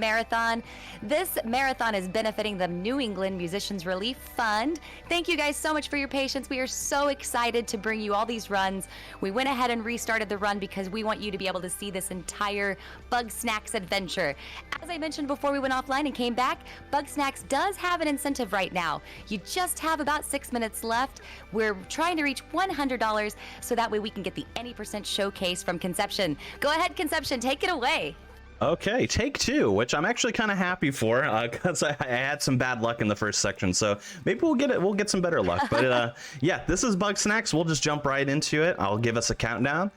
marathon. This marathon is benefiting the New England Musicians Relief Fund. Thank you guys so much for your patience. We are so excited to bring you all these runs. We went ahead and restarted the run because we want you to be able to see this entire Bugsnax adventure. As I mentioned before we went offline and came back, Bugsnax does have an incentive right now. You just have about 6 minutes left. We're trying to reach $100 so that way we can get the any percent showcase from Conception. Go ahead, Conception, take it away. Okay, take two, which I'm actually kind of happy for because I had some bad luck in the first section, so maybe we'll get some better luck. But yeah, this is Bugsnax. We'll just jump right into it. I'll give us a countdown.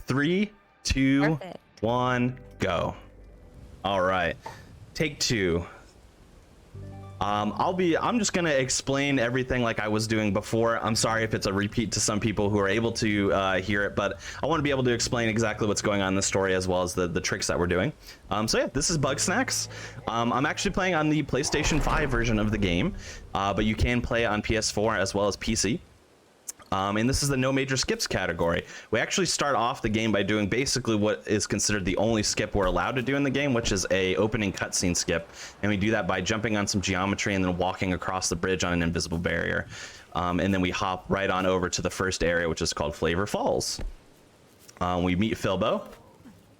3, 2, Perfect. 1, go. All right, take two. I'm just gonna explain everything like I was doing before. I'm sorry if it's a repeat to some people who are able to hear it, but I want to be able to explain exactly what's going on in the story as well as the tricks that we're doing. So yeah, this is Bugsnax. I'm actually playing on the PlayStation 5 version of the game, but you can play on PS4 as well as PC. And this is the no major skips category. We actually start off the game by doing basically what is considered the only skip we're allowed to do in the game, which is a opening cutscene skip. And we do that by jumping on some geometry and then walking across the bridge on an invisible barrier. And then we hop right on over to the first area, which is called Flavor Falls. We meet Filbo,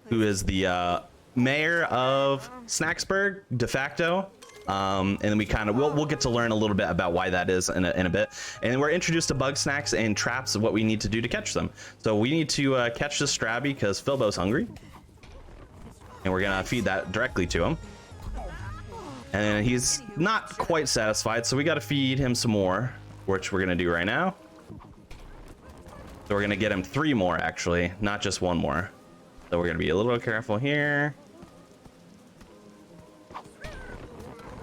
who is the mayor of Snacksburg, de facto. And then we kind of we'll get to learn a little bit about why that is in a bit. And then we're introduced to Bugsnax and traps of what we need to do to catch them. So we need to catch this Strabby because Filbo's hungry, and we're gonna feed that directly to him. And then he's not quite satisfied, so we got to feed him some more, which we're gonna do right now. So we're gonna get him 3 more actually, not just 1 more. So we're gonna be a little careful here.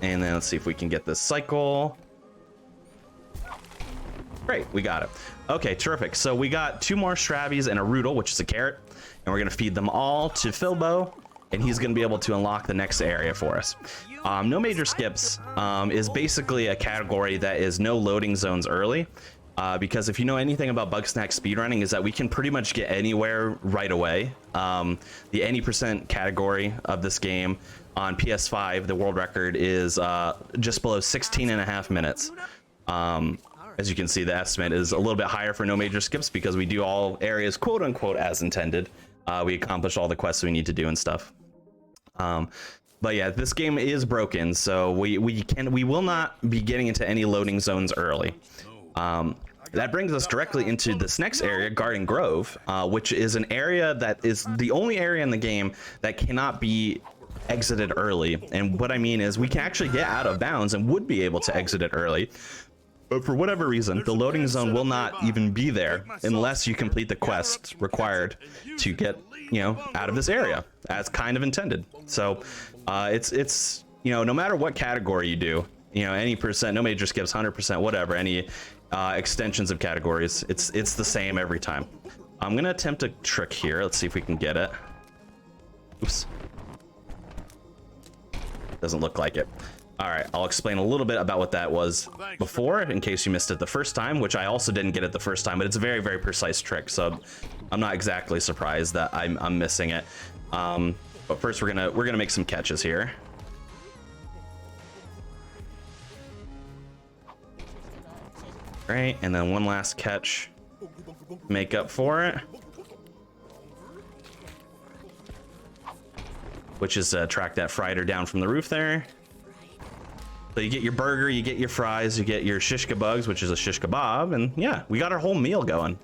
And then let's see if we can get this cycle. Great, we got it. Okay, terrific. So we got 2 more Strabbies and a Roodle, which is a carrot. And we're gonna feed them all to Filbo, and he's gonna be able to unlock the next area for us. No major skips is basically a category that is no loading zones early. Because if you know anything about Bugsnax speedrunning, is that we can pretty much get anywhere right away. The any percent category of this game on PS5, the world record is just below 16.5 minutes. As you can see, the estimate is a little bit higher for no major skips because we do all areas quote unquote as intended. We accomplish all the quests we need to do and stuff. But yeah, this game is broken, so we will not be getting into any loading zones early. That brings us directly into this next area, Garden Grove, which is an area that is the only area in the game that cannot be exited early. And what I mean is we can actually get out of bounds and would be able to exit it early, but for whatever reason the loading zone will not even be there unless you complete the quest required to get, you know, out of this area as kind of intended. So it's you know, no matter what category you do, you know, any percent, no major skips, 100%, whatever, any extensions of categories, it's the same every time. I'm gonna attempt a trick here. Let's see if we can get it. Oops. Doesn't look like it. All right, I'll explain a little bit about what that was before in case you missed it the first time, which I also didn't get it the first time, but it's a very, very precise trick, so I'm not exactly surprised that I'm missing it. But first we're gonna make some catches here. Right, and then one last catch, make up for it, which is track that frieder down from the roof there. So you get your burger, you get your fries, you get your shish kebugs, which is a shish kebab, and yeah, we got our whole meal going.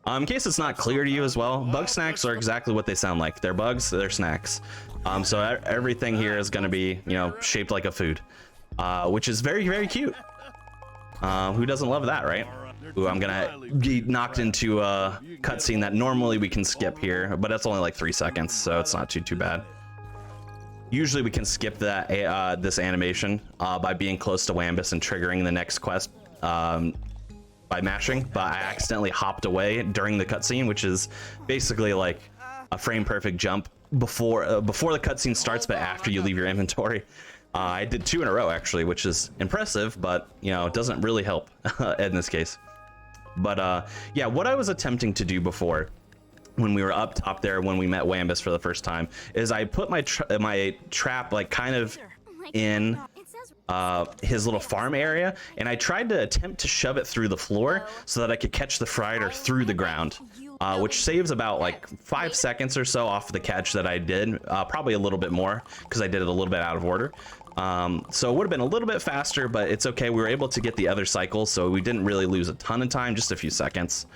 In case it's not clear to you as well, Bugsnax are exactly what they sound like. They're bugs, they're snacks. So everything here is going to be, you know, shaped like a food, which is very, very cute. Who doesn't love that, right? Ooh, I'm gonna be knocked into a cutscene that normally we can skip here, but it's only like 3 seconds, so it's not too bad. Usually we can skip that this animation by being close to Wambus and triggering the next quest by mashing, but I accidentally hopped away during the cutscene, which is basically like a frame perfect jump before the cutscene starts, but after you leave your inventory. I did 2 in a row actually, which is impressive, but you know, it doesn't really help in this case. But yeah, what I was attempting to do before when we were up top there when we met Wambus for the first time, is I put my trap like kind of in his little farm area, and I tried to attempt to shove it through the floor so that I could catch the Frieder through the ground, which saves about like 5 seconds or so off the catch that I did, probably a little bit more because I did it a little bit out of order. So it would have been a little bit faster, but it's okay. We were able to get the other cycle, so we didn't really lose a ton of time, just a few seconds.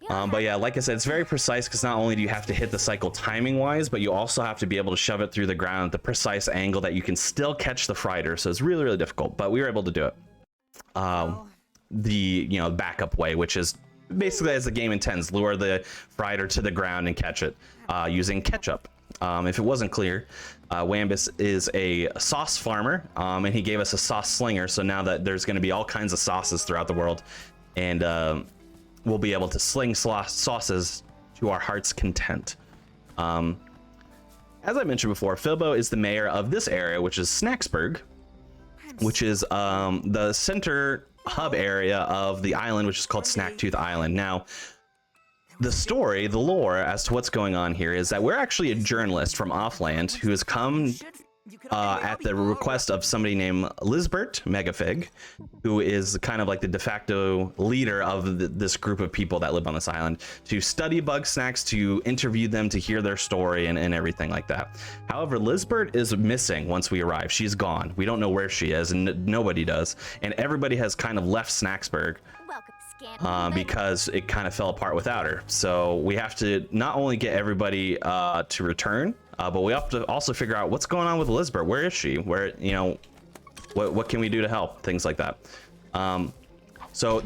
But yeah, like I said, it's very precise because not only do you have to hit the cycle timing wise, but you also have to be able to shove it through the ground at the precise angle that you can still catch the Frieder. So it's really, really difficult, but we were able to do it. The backup way, which is basically as the game intends, lure the Frieder to the ground and catch it using ketchup. If it wasn't clear, Wambus is a sauce farmer, and he gave us a sauce slinger. So now that there's going to be all kinds of sauces throughout the world, and we'll be able to sling sauces to our heart's content. As I mentioned before, Filbo is the mayor of this area, which is Snaxburg, which is the center hub area of the island, which is called Snacktooth Island. Now, the story, the lore as to what's going on here is that we're actually a journalist from Offland who has come at the request of somebody named Lisbert Megafig, who is kind of like the de facto leader of this group of people that live on this island, to study Bugsnax, to interview them, to hear their story and everything like that. However, Lisbert is missing once we arrive. She's gone. We don't know where she is, and nobody does. And everybody has kind of left Snaxburg because it kind of fell apart without her. So we have to not only get everybody to return, but we have to also figure out what's going on with Lisbeth. Where is she? Where, what can we do to help? Things like that. So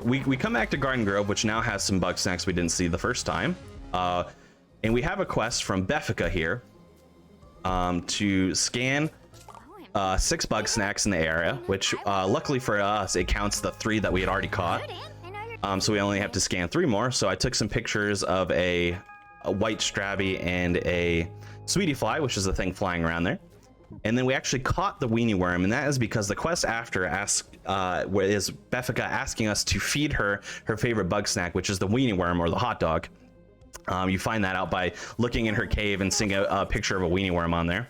we come back to Garden Grove, which now has some Bugsnax we didn't see the first time. And we have a quest from Beffica here to scan 6 Bugsnax in the area, which luckily for us, it counts the 3 that we had already caught. So we only have to scan 3 more. So I took some pictures of a white Strabby and a Sweetie Fly, which is the thing flying around there. And then we actually caught the weenie worm, and that is because the quest after is Beffica asking us to feed her favorite bug snack, which is the weenie worm or the hot dog. You find that out by looking in her cave and seeing a picture of a weenie worm on there.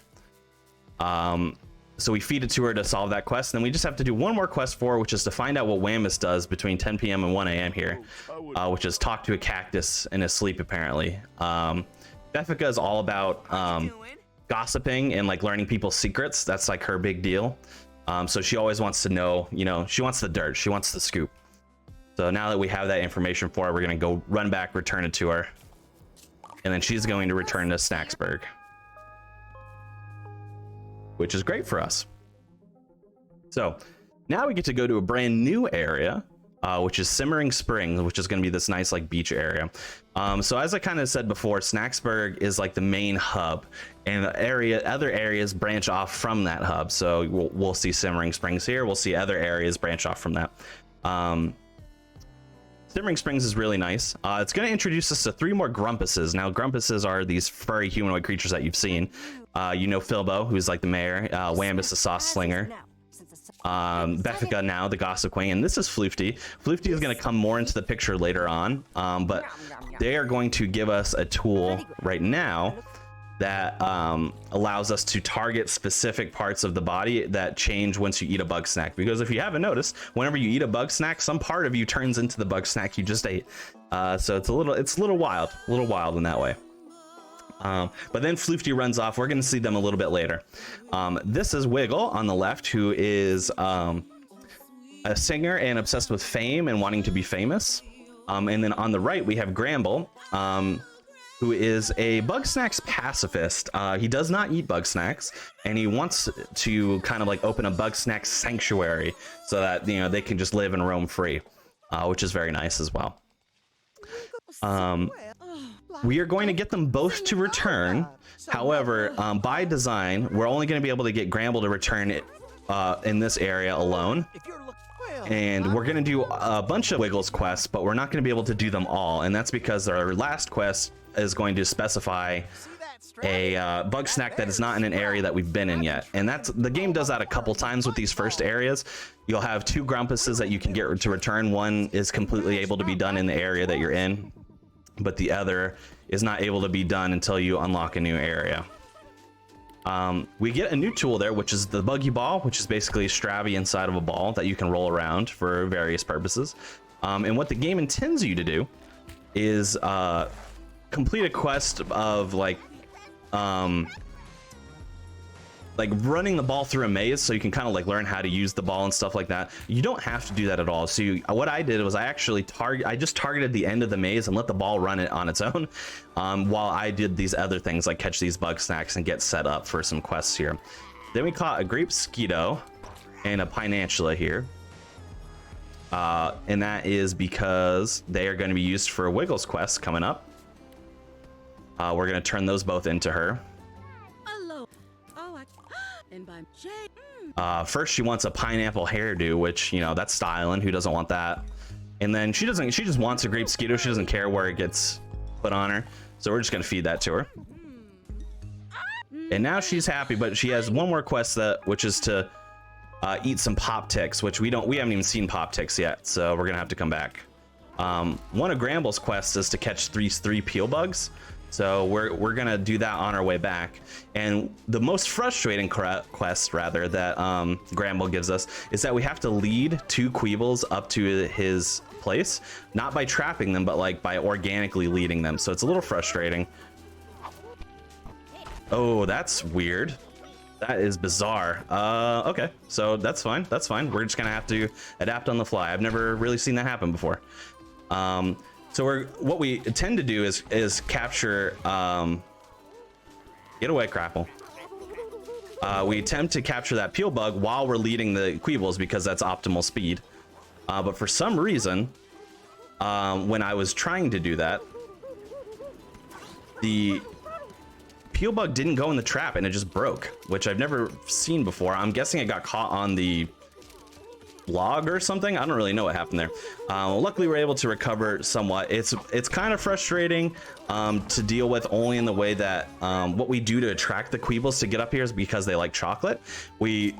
So we feed it to her to solve that quest. And then we just have to do one more quest for her, which is to find out what Wambus does between 10 p.m. and 1 a.m. here, which is talk to a cactus in his sleep, apparently. Beffica is all about gossiping and like learning people's secrets. That's like her big deal. So she always wants to know, she wants the dirt. She wants the scoop. So now that we have that information for her, we're going to go run back, return it to her. And then she's going to return to Snaxburg, which is great for us. So now we get to go to a brand new area, which is Simmering Springs, which is going to be this nice like beach area. So as I kind of said before, Snaxburg is like the main hub, and other areas branch off from that hub. So we'll see Simmering Springs here. We'll see other areas branch off from that. Simmering Springs is really nice. It's going to introduce us to 3 more Grumpuses. Now, Grumpuses are these furry humanoid creatures that you've seen. Filbo, who's like the mayor, Wambus, the sauce slinger, Beffica now, the gossip queen, and this is Floofty. Floofty is going to come more into the picture later on, but they are going to give us a tool right now that allows us to target specific parts of the body that change once you eat a bug snack. Because if you haven't noticed, whenever you eat a bug snack, some part of you turns into the bug snack you just ate. So it's a little wild in that way. But then Floofty runs off. We're going to see them a little bit later. This is Wiggle on the left, who is a singer and obsessed with fame and wanting to be famous. And then on the right, we have Gramble, who is a Bugsnax pacifist. He does not eat Bugsnax, and he wants to kind of like open a Bugsnax sanctuary so that, they can just live and roam free, which is very nice as well. We are going to get them both to return. However, by design, we're only going to be able to get Gramble to return it in this area alone. And we're going to do a bunch of Wiggles quests, but we're not going to be able to do them all. And that's because our last quest is going to specify a bug snack that is not in an area that we've been in yet. And the game does that a couple times with these first areas. You'll have 2 Grumpuses that you can get to return. One is completely able to be done in the area that you're in. but the other is not able to be done until you unlock a new area. We get a new tool there, which is the buggy ball, which is basically a Strabby inside of a ball that you can roll around for various purposes. And what the game intends you to do is complete a quest of like running the ball through a maze, so you can kind of like learn how to use the ball and stuff like that. You don't have to do that at all. So what I did was I just targeted the end of the maze and let the ball run it on its own, while I did these other things like catch these Bugsnax and get set up for some quests here. Then we caught a grape skeeto and a Pinantula here. And that is because they are going to be used for a Wiggles quest coming up. We're going to turn those both into her. First she wants a pineapple hairdo, which, you know, that's styling. Who doesn't want that? And then she just wants a grape skeeto. She doesn't care where it gets put on her, so we're just gonna feed that to her. And now she's happy, but she has one more quest, which is to eat some pop ticks, which we haven't even seen pop ticks yet, so we're gonna have to come back. One of Gramble's quests is to catch three peel bugs. So we're gonna do that on our way back. And the most frustrating quest, rather, that Gramble gives us is that we have to lead 2 Queebles up to his place, not by trapping them, but like by organically leading them. So it's a little frustrating. Oh, that's weird. That is bizarre. Okay, so that's fine. That's fine. We're just gonna have to adapt on the fly. I've never really seen that happen before. So what we tend to do is capture, get away, Crapple. We attempt to capture that peel bug while we're leading the Queebles because that's optimal speed. But for some reason, when I was trying to do that, the peel bug didn't go in the trap and it just broke, which I've never seen before. I'm guessing it got caught on the log or something. I don't really know what happened there. Luckily we're able to recover somewhat. It's kind of frustrating to deal with, only in the way that what we do to attract the Queebles to get up here is because they like chocolate. We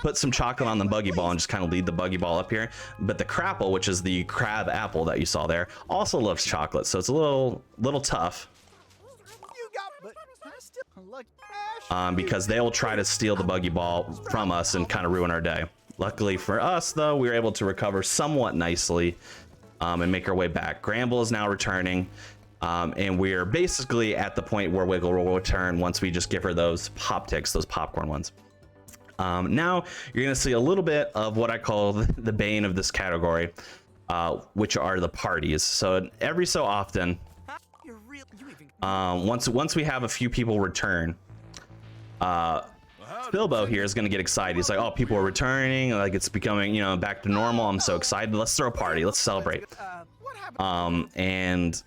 put some chocolate on the buggy ball and just kind of lead the buggy ball up here, but the Crapple, which is the crab apple that you saw there, also loves chocolate, so it's a little tough, because they'll try to steal the buggy ball from us and kind of ruin our day. Luckily for us, though, we were able to recover somewhat nicely and make our way back. Gramble is now returning, and we're basically at the point where Wiggle will return once we just give her those pop ticks, those popcorn ones. Now you're going to see a little bit of what I call the bane of this category, which are the parties. So every so often, once we have a few people return, Bilbo here is going to get excited. He's like, oh, people are returning, like it's becoming, you know, back to normal. I'm so excited. Let's throw a party. Let's celebrate. And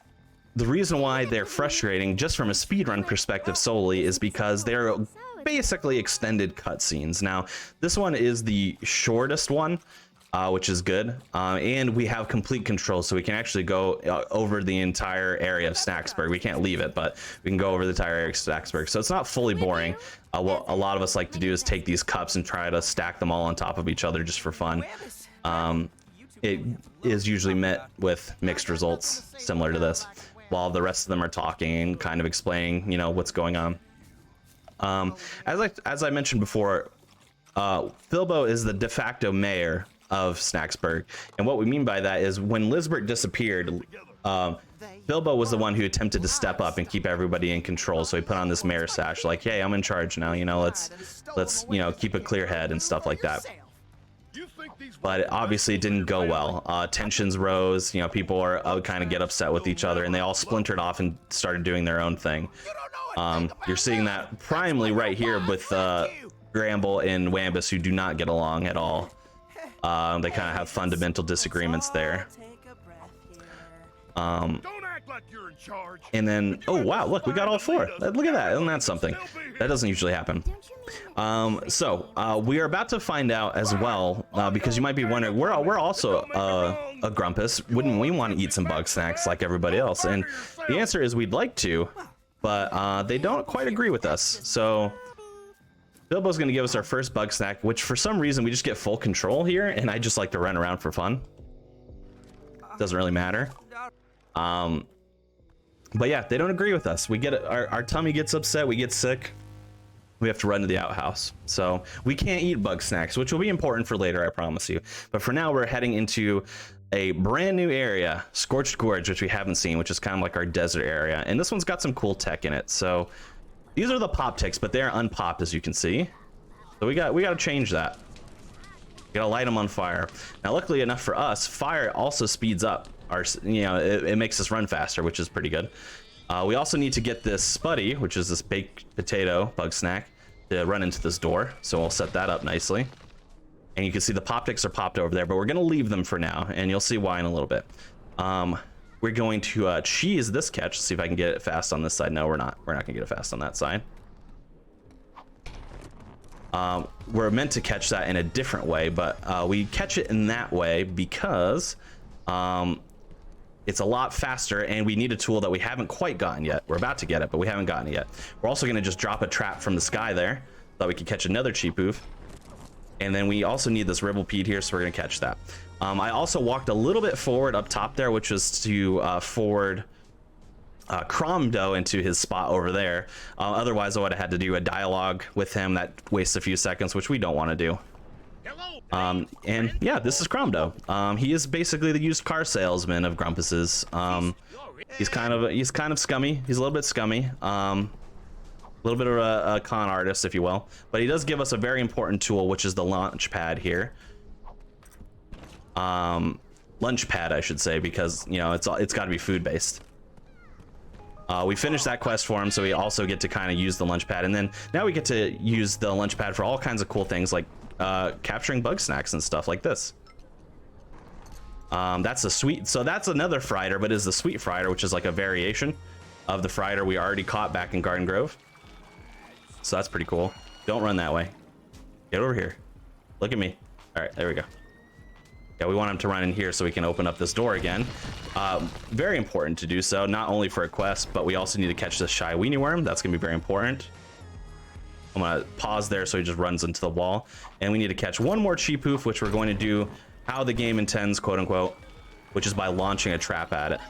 the reason why they're frustrating, just from a speedrun perspective solely, is because they're basically extended cutscenes. Now, this one is the shortest one, which is good, and we have complete control, so we can actually go over the entire area of Snacksburg. We can't leave it, but we can go over the entire area of Snacksburg, so it's not fully boring. What a lot of us like to do is take these cups and try to stack them all on top of each other just for fun. It is usually met with mixed results, similar to this, while the rest of them are talking and kind of explaining, you know, what's going on. As I mentioned before, Bilbo is the de facto mayor of Snacksburg, and what we mean by that is when Lizbert disappeared, Bilbo was the one who attempted to step up and keep everybody in control. So he put on this mayor sash, like, hey, I'm in charge now, you know, let's you know, keep a clear head and stuff like that. But obviously it didn't go well. Tensions rose, you know, people are kind of get upset with each other, and they all splintered off and started doing their own thing. You're seeing that primarily right here with Gramble and Wambus, who do not get along at all. They kind of have fundamental disagreements there. And then, oh wow, look, we got all 4. Look at that. Isn't that something? That doesn't usually happen. We are about to find out as well, because you might be wondering, we're also a Grumpus. Wouldn't we want to eat some Bugsnax like everybody else? And the answer is we'd like to, but they don't quite agree with us. So Bilbo's going to give us our first Bugsnax, which for some reason we just get full control here, and I just like to run around for fun. Doesn't really matter. But yeah, they don't agree with us. We get our tummy gets upset, we get sick. We have to run to the outhouse. So we can't eat Bugsnax, which will be important for later, I promise you. But for now, we're heading into a brand new area, Scorched Gorge, which we haven't seen, which is kind of like our desert area. And this one's got some cool tech in it. So these are the pop ticks, but they're unpopped, as you can see. So we got to change that. We gotta light them on fire. Now, luckily enough for us, fire also speeds up our, it makes us run faster, which is pretty good. We also need to get this Spuddy, which is this baked potato bug snack, to run into this door. So we'll set that up nicely. And you can see the pop ticks are popped over there, but we're gonna leave them for now, and you'll see why in a little bit. We're going to cheese this catch, see if I can get it fast on this side. No, we're not. We're not gonna get it fast on that side. We're meant to catch that in a different way, but we catch it in that way because it's a lot faster, and we need a tool that we haven't quite gotten yet. We're about to get it, but we haven't gotten it yet. We're also going to just drop a trap from the sky there so that we can catch another Cheepoof. And then we also need this Ribblepede here, so we're going to catch that. I also walked a little bit forward up top there, which was to forward Cromdo into his spot over there. Otherwise, I would have had to do a dialogue with him that wastes a few seconds, which we don't want to do. And yeah, this is Cromdo. He is basically the used car salesman of Grumpus's. He's kind of scummy. He's a little bit scummy. A little bit of a con artist, if you will. But he does give us a very important tool, which is the launch pad here. Lunch pad, I should say, because it's got to be food based. We finished that quest for him, so we also get to kind of use the launch pad, and then now we get to use the launch pad for all kinds of cool things, like capturing Bugsnax and stuff like this. That's a sweet, so that's another Frieder, but is the sweet Frieder, which is like a variation of the Frieder we already caught back in Garden Grove. So that's pretty cool. Don't run that way. Get over here. Look at me. All right, there we go. Yeah, we want him to run in here so we can open up this door again. Very important to do so, not only for a quest, but we also need to catch this shy weenie worm. That's gonna be very important. I'm gonna pause there so he just runs into the wall. And we need to catch one more Cheepoof, which we're going to do how the game intends, quote unquote, which is by launching a trap at it.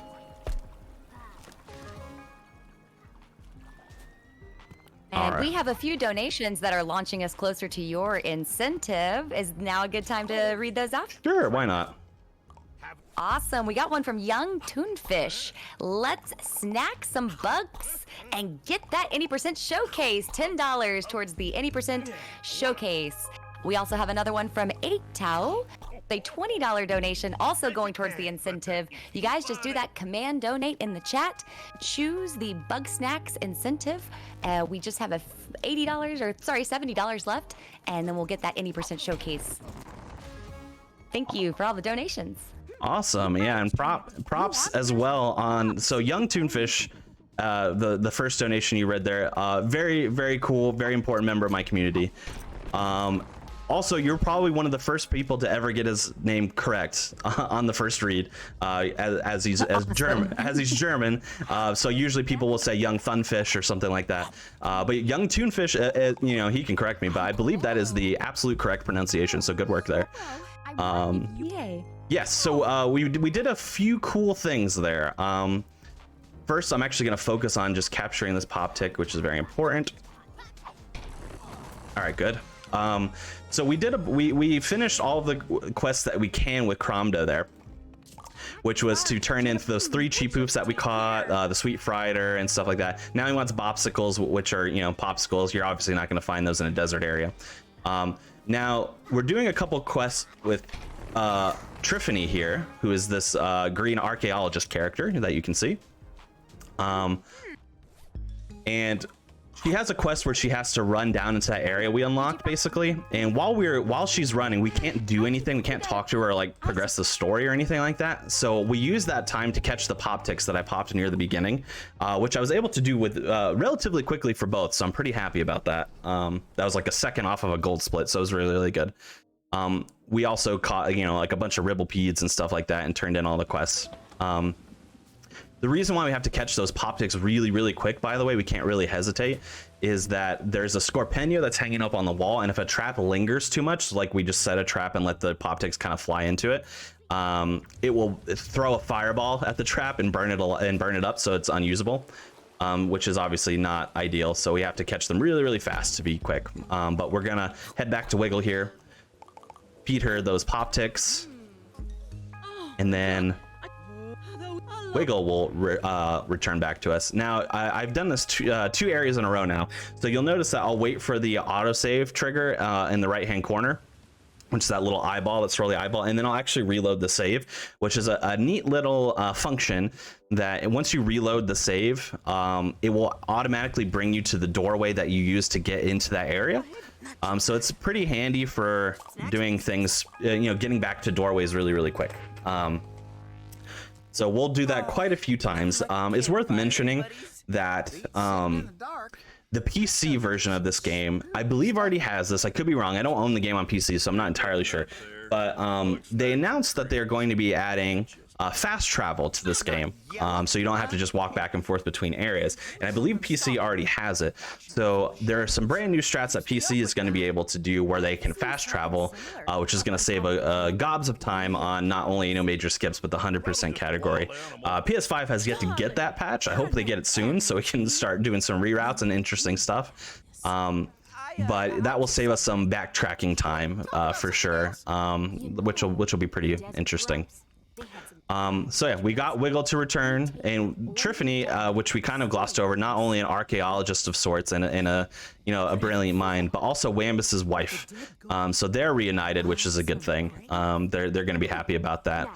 And we have a few donations that are launching us closer to your incentive. Is now a good time to read those out? Sure, why not? Awesome. We got one from Young Toonfish. Let's snack some bugs and get that any percent showcase. $10 towards the any percent showcase. We also have another one from 8Tao. A $20 donation also going towards the incentive. You guys just do that command donate in the chat. Choose the Bugsnax incentive. We just have a $70 left, and then we'll get that any percent showcase. Thank you for all the donations. Awesome. Yeah, and props as well on, so Young Toonfish, the first donation you read there, very, very cool, very important member of my community. Also, you're probably one of the first people to ever get his name correct on the first read, as he's German. So usually people will say Young Thunfish or something like that. But Young Toonfish, he can correct me, but I believe that is the absolute correct pronunciation. So good work there. Yay. Yes. So we did a few cool things there. First, I'm actually going to focus on just capturing this pop tick, which is very important. All right, good. So we finished all of the quests that we can with Cromdo there, which was to turn into those 3 Cheepoofs that we caught, the Sweet Frieder and stuff like that. Now he wants Bopsicles, which are, popsicles. You're obviously not going to find those in a desert area. Now we're doing a couple quests with Triffany here, who is this green archaeologist character that you can see. And she has a quest where she has to run down into that area we unlocked, basically. And while she's running, we can't do anything. We can't talk to her or like progress the story or anything like that. So we use that time to catch the pop ticks that I popped near the beginning, which I was able to do with relatively quickly for both. So I'm pretty happy about that. That was like a second off of a gold split, so it was really, really good. We also caught, like a bunch of Ribblepedes and stuff like that and turned in all the quests. The reason why we have to catch those pop ticks really, really quick, by the way, we can't really hesitate, is that there's a Scorpeno that's hanging up on the wall, and if a trap lingers too much, like we just set a trap and let the pop ticks kind of fly into it, it will throw a fireball at the trap and burn it up, so it's unusable, which is obviously not ideal. So we have to catch them really, really fast to be quick. But we're gonna head back to Wiggle here, feed her those pop ticks, and then Wiggle will return back to us. Now, I've done this two areas in a row now, so you'll notice that I'll wait for the autosave trigger in the right-hand corner, which is that little eyeball, that swirly eyeball, and then I'll actually reload the save, which is a neat little function that once you reload the save, it will automatically bring you to the doorway that you use to get into that area. So it's pretty handy for doing things, getting back to doorways really, really quick. So we'll do that quite a few times. It's worth mentioning that the PC version of this game, I believe, already has this. I could be wrong. I don't own the game on PC, so I'm not entirely sure. But they announced that they're going to be adding fast travel to this game, so you don't have to just walk back and forth between areas. And I believe PC already has it. So there are some brand new strats that PC is going to be able to do where they can fast travel, which is going to save a gobs of time on not only major skips but the 100% category. PS5 has yet to get that patch. I hope they get it soon so we can start doing some reroutes and interesting stuff. But that will save us some backtracking time for sure, which will be pretty interesting. So yeah, we got Wiggle to return, and Triffany, which we kind of glossed over, not only an archaeologist of sorts and a brilliant mind, but also Wambus's wife. So they're reunited, which is a good thing. They're going to be happy about that.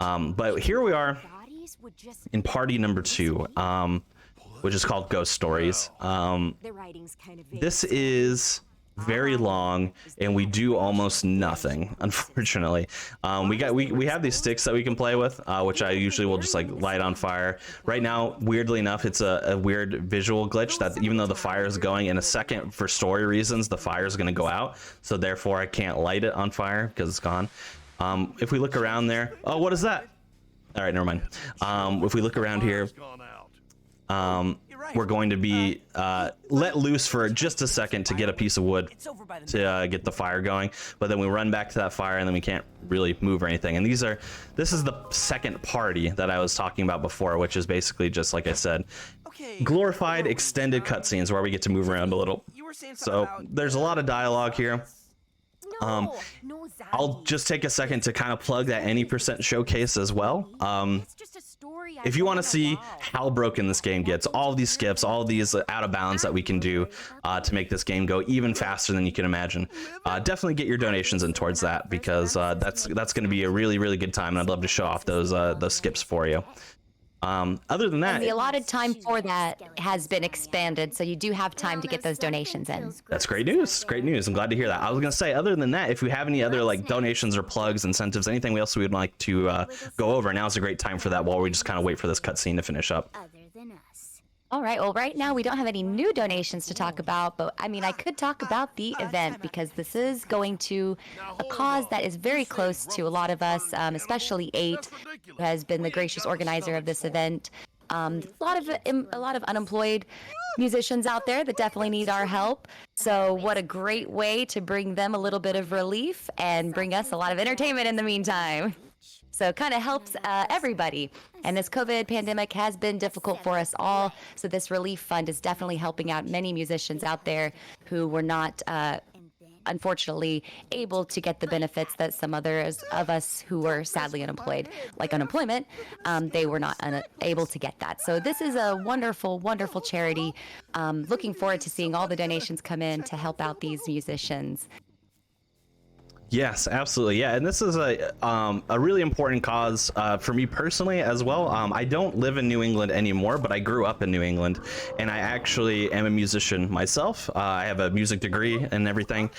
But here we are in party number 2, which is called Ghost Stories. This is very long, and we do almost nothing, unfortunately. We have these sticks that we can play with, which I usually will just like light on fire. Right now, weirdly enough, it's a weird visual glitch that even though the fire is going, in a second, for story reasons, the fire is going to go out, so therefore I can't light it on fire because it's gone. If we look around there, oh, what is that? All right, never mind. If we look around here, we're going to be let loose for just a second to get a piece of wood to get the fire going, but then we run back to that fire and then we can't really move or anything. And this is the second party that I was talking about before, which is basically just, like I said, glorified extended cutscenes where we get to move around a little. So there's a lot of dialogue here. I'll just take a second to kind of plug that any % showcase as well. If you want to see how broken this game gets, all these skips, all these out of bounds that we can do to make this game go even faster than you can imagine, definitely get your donations in towards that, because that's going to be a really, really good time, and I'd love to show off those skips for you. Other than that, and the allotted time for that has been expanded, so you do have time to get those donations in. That's great news. Great news. I'm glad to hear that. I was gonna say, other than that, if you have any other like donations or plugs, incentives, anything else we would like to go over, now's a great time for that while we just kind of wait for this cutscene to finish up. All right, well, right now we don't have any new donations to talk about, but I mean, I could talk about the event, because this is going to a cause that is very close to a lot of us, especially 8, who has been the gracious organizer of this event. A lot of unemployed musicians out there that definitely need our help. So what a great way to bring them a little bit of relief and bring us a lot of entertainment in the meantime. So it kind of helps everybody. And this COVID pandemic has been difficult for us all. So this relief fund is definitely helping out many musicians out there who were not, unfortunately, able to get the benefits that some others of us who were sadly unemployed, like unemployment, they were not able to get that. So this is a wonderful, wonderful charity. Looking forward to seeing all the donations come in to help out these musicians. Yes, absolutely. Yeah, and this is a really important cause for me personally as well. I don't live in New England anymore, but I grew up in New England, and I actually am a musician myself. I have a music degree and everything.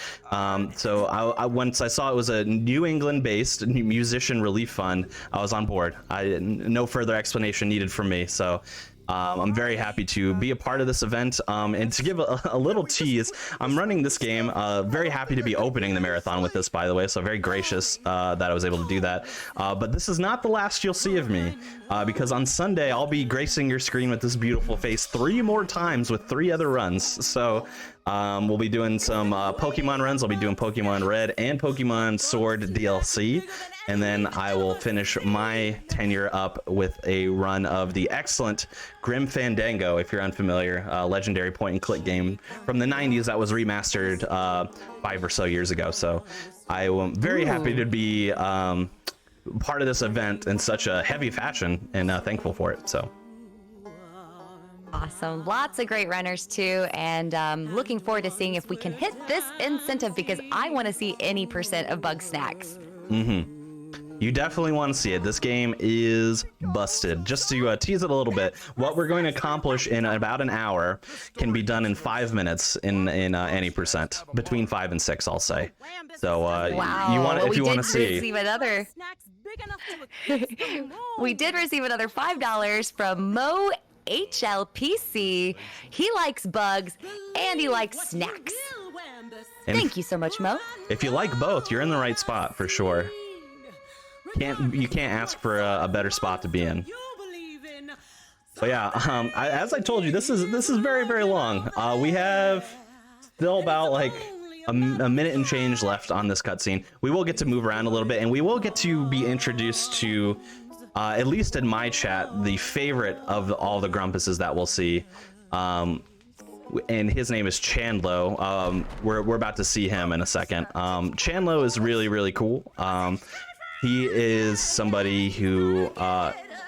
So once I saw it was a New England-based musician relief fund, I was on board. No further explanation needed from me. So I'm very happy to be a part of this event, and to give a little tease, I'm running this game, very happy to be opening the marathon with this, by the way, so very gracious that I was able to do that. But this is not the last you'll see of me, because on Sunday I'll be gracing your screen with this beautiful face 3 more times with 3 other runs. So We'll be doing some Pokemon runs. I'll be doing Pokemon Red and Pokemon Sword DLC. And then I will finish my tenure up with a run of the excellent Grim Fandango, if you're unfamiliar, legendary point-and-click game from the 90s that was remastered 5 or so years ago. So I am very happy to be part of this event in such a heavy fashion, and thankful for it. So. Awesome. Lots of great runners too, and looking forward to seeing if we can hit this incentive because I want to see any percent of Bugsnax. You definitely want to see it. This game is busted. Just to tease it a little bit, what we're going to accomplish in about an hour can be done in 5 minutes in any percent, between 5 and 6, I'll say. So wow. you want, if you want to see. We did receive another $5 from Mo HLPC. He likes bugs and he likes snacks. Thank you so much, Mo. If you like both, you're in the right spot for sure. You can't ask for a better spot to be in. But yeah, as I told you, this is very, very long. We have still about like a minute and change left on this cutscene. We will get to move around a little bit, and we will get to be introduced to, at least in my chat, the favorite of all the Grumpuses that we'll see. And his name is Chandlo. We're about to see him in a second. Chandlo is really, really cool. He is somebody who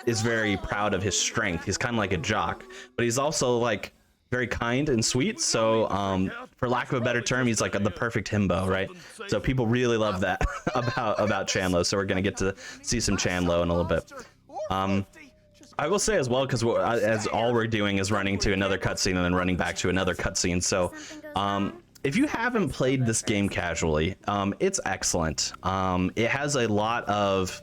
is very proud of his strength. He's kind of like a jock, but he's also like very kind and sweet. So for lack of a better term, he's like the perfect himbo, right? So people really love that about Chandlo. So we're gonna get to see some Chandlo in a little bit. I will say as well, because as all we're doing is running to another cutscene and then running back to another cutscene. So if you haven't played this game casually, it's excellent. It has a lot of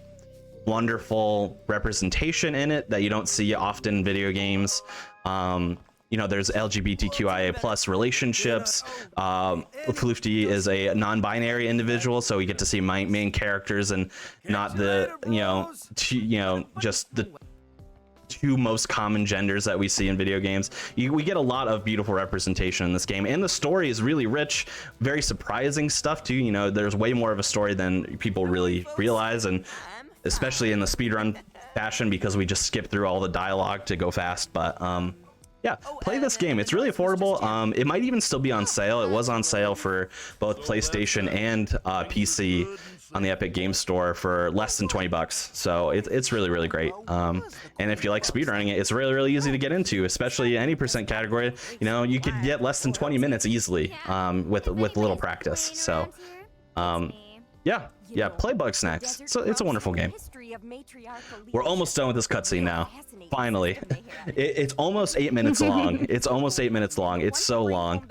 wonderful representation in it that you don't see often in video games. You know, there's LGBTQIA plus relationships. Floofty is a non-binary individual, so we get to see main characters and not the just the two most common genders that we see in video games. We get a lot of beautiful representation in this game, and the story is really rich, very surprising stuff too. You know, there's way more of a story than people really realize, and especially in the speedrun fashion, because we just skip through all the dialogue to go fast. But yeah, play this game. It's really affordable. It might even still be on sale. It was on sale for both PlayStation and PC on the Epic Games Store for less than $20. So it's really, really great. And if you like speedrunning it, it's really, really easy to get into, especially any percent category. You know, you could get less than 20 minutes easily with a little practice. So yeah, play Bugsnax. So it's a wonderful game. We're almost done with this cutscene now. Finally. It's almost 8 minutes long. It's almost 8 minutes long. It's so long.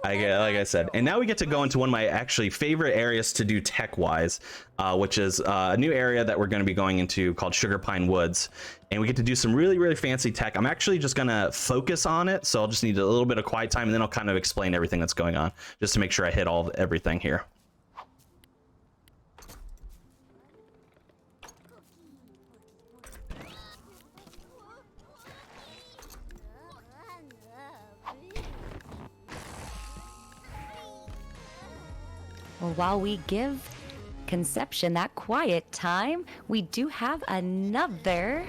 Like I said, and now we get to go into one of my actually favorite areas to do tech-wise, which is a new area that we're going to be going into called Sugar Pine Woods, and we get to do some really, really fancy tech. I'm actually just going to focus on it, so I'll just need a little bit of quiet time, and then I'll kind of explain everything that's going on, just to make sure I hit everything here. Well, while we give Conception that quiet time, we do have another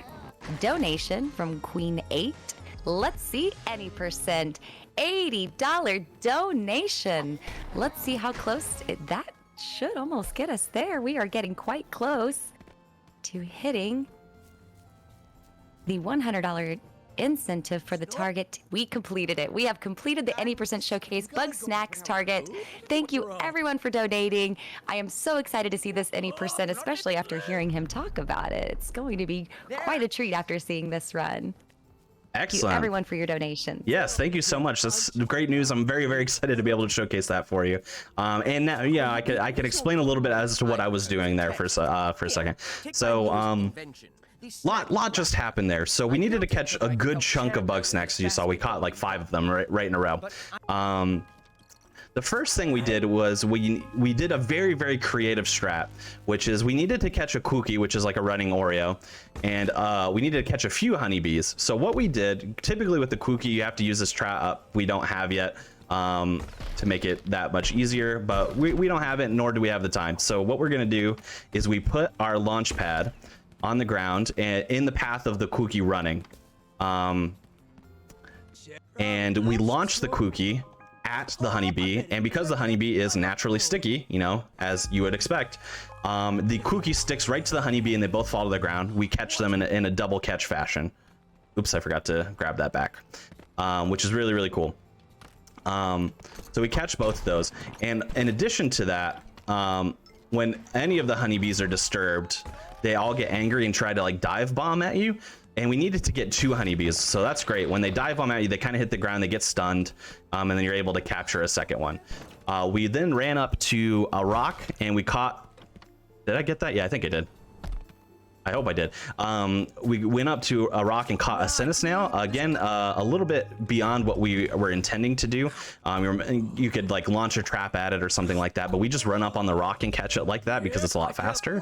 donation from Queen 8. Let's see any percent. $80 donation. Let's see how close that should almost get us there. We are getting quite close to hitting the $100 incentive for the target. We completed it. We have completed the Any Percent Showcase Bugsnax target. Thank you everyone for donating. I am so excited to see this Any Percent, especially after hearing him talk about it. It's going to be quite a treat after seeing this run. Excellent. Thank you everyone for your donation. Yes, thank you so much. That's great news. I'm very, very excited to be able to showcase that for you. And now, yeah, I could explain a little bit as to what I was doing there for a second. So lot just happened there. So we needed to catch a good chunk of Bugsnax. As you saw, we caught like 5 of them right in a row. the first thing we did was we did a very, very creative strat, which is we needed to catch a cookie, which is like a running Oreo, and we needed to catch a few honeybees. So what we did, typically with the cookie, you have to use this strat up we don't have yet to make it that much easier, but we don't have it, nor do we have the time. So what we're gonna do is we put our launch pad on the ground and in the path of the cookie running. And we launch the cookie at the honeybee, and because the honeybee is naturally sticky, you know, as you would expect, the cookie sticks right to the honeybee and they both fall to the ground. We catch them in a double catch fashion. Oops, I forgot to grab that back, which is really, really cool. So we catch both of those, and in addition to that, when any of the honeybees are disturbed, they all get angry and try to like dive bomb at you. And we needed to get 2 honeybees, so that's great. When they dive bomb at you, they kind of hit the ground, they get stunned, and then you're able to capture a second one. We then ran up to a rock and we caught... Did I get that? Yeah, I think I did. I hope I did. We went up to a rock and caught a snail. Again, a little bit beyond what we were intending to do. You could like launch a trap at it or something like that, but we just run up on the rock and catch it like that because it's a lot faster.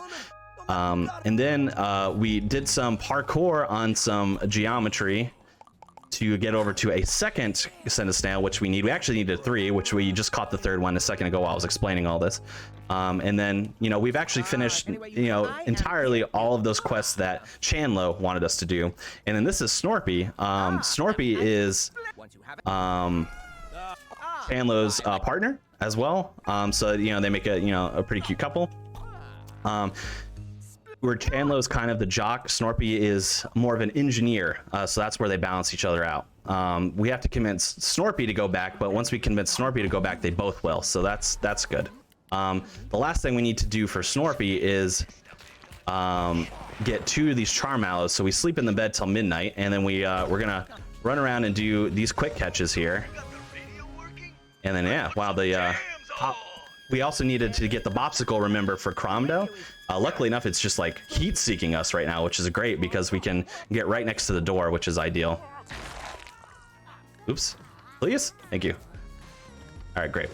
And then we did some parkour on some geometry to get over to a second snail, which we need. We actually needed 3, which we just caught the third one a second ago while I was explaining all this. And then, you know, we've actually finished, you know, entirely all of those quests that Chandlo wanted us to do. And then this is Snorpy. Snorpy is Chandlo's partner as well. So, you know, they make a pretty cute couple. Where Chandlo's kind of the jock, Snorpy is more of an engineer, so that's where they balance each other out. We have to convince Snorpy to go back, but once we convince Snorpy to go back, they both will, so that's good. The last thing we need to do for Snorpy is get 2 of these charm aloes, so we sleep in the bed till midnight, and then we're gonna run around and do these quick catches here. And then yeah, wow, we also needed to get the Bopsicle, remember, for Cromdo. Luckily enough, it's just like heat seeking us right now, which is great because we can get right next to the door, which is ideal. Oops, please, thank you. All right, great.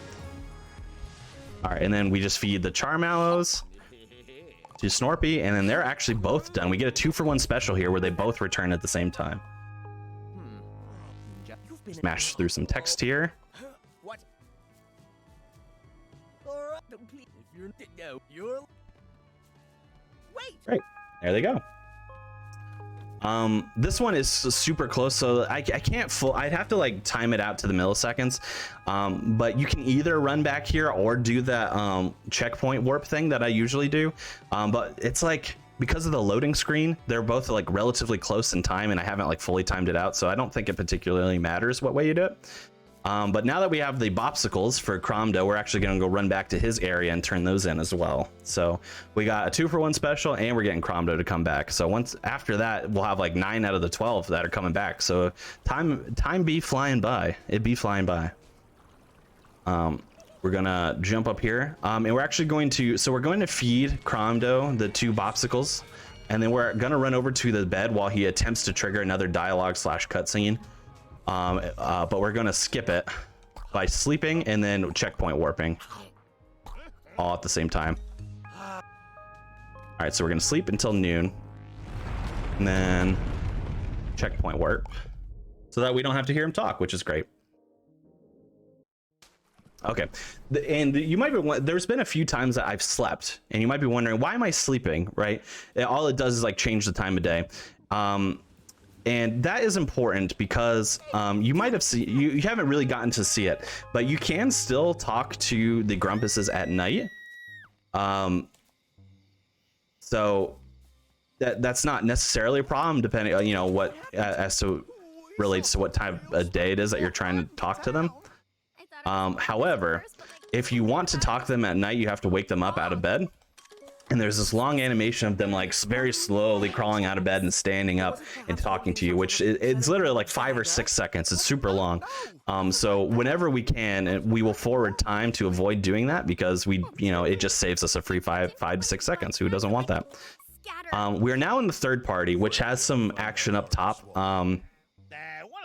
All right, and then we just feed the charm aloes to Snorpy, and then they're actually both done. We get a 2-for-1 special here where they both return at the same time. Smash through some text here. Right, there they go. This one is super close, so I can't I'd have to like time it out to the milliseconds, but you can either run back here or do that checkpoint warp thing that I usually do, but it's like, because of the loading screen, they're both like relatively close in time, and I haven't like fully timed it out, so I don't think it particularly matters what way you do it. But now that we have the Bopsicles for Cromdo, we're actually going to go run back to his area and turn those in as well. So we got a 2-for-1 special, and we're getting Cromdo to come back. So once after that, we'll have like 9 out of the 12 that are coming back. So time be flying by. It be flying by. We're gonna jump up here, and we're actually going to feed Cromdo the 2 Bopsicles, and then we're gonna run over to the bed while he attempts to trigger another dialogue / cutscene. But we're gonna skip it by sleeping and then checkpoint warping all at the same time. All right, so we're gonna sleep until noon and then checkpoint warp so that we don't have to hear him talk, which is great. Okay, and you might be, there's been a few times that I've slept, and you might be wondering, why am I sleeping, right? All it does is like change the time of day. And that is important because you might have seen, you haven't really gotten to see it, but you can still talk to the Grumpuses at night. So that's not necessarily a problem, depending on, you know, what as to relates to what time of day it is that you're trying to talk to them. However, if you want to talk to them at night, you have to wake them up out of bed. And there's this long animation of them like very slowly crawling out of bed and standing up and talking to you, which it's literally like 5 or 6 seconds. It's super long. So whenever we can, we will forward time to avoid doing that because it just saves us a free 5 to 6 seconds. Who doesn't want that? We are now in the third party, which has some action up top.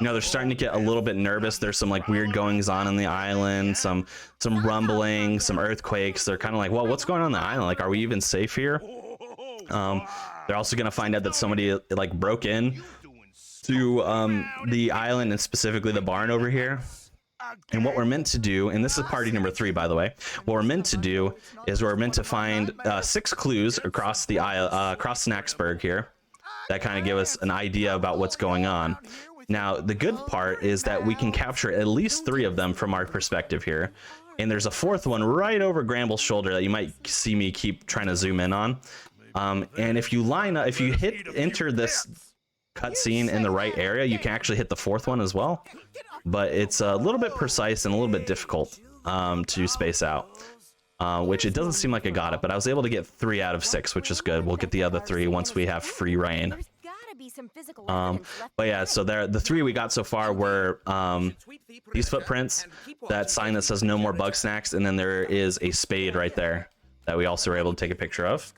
you know, they're starting to get a little bit nervous. There's some like weird goings on the island, some rumbling, some earthquakes. They're kind of like, well, what's going on the island? Like, are we even safe here? They're also gonna find out that somebody like broke in to the island, and specifically the barn over here. And what we're meant to do, and this is party number 3, by the way, what we're meant to do is we're meant to find 6 clues across the across Snacksburg here that kind of give us an idea about what's going on. Now, the good part is that we can capture at least 3 of them from our perspective here. And there's a 4th one right over Gramble's shoulder that you might see me keep trying to zoom in on. And if you line up, if you enter this cutscene in the right area, you can actually hit the 4th one as well. But it's a little bit precise and a little bit difficult to space out, which it doesn't seem like I got it, but I was able to get 3 out of 6, which is good. We'll get the other 3 once we have free reign. But yeah, so the 3 we got so far were these footprints, that sign that says no more Bugsnax, and then there is a spade right there that we also were able to take a picture of.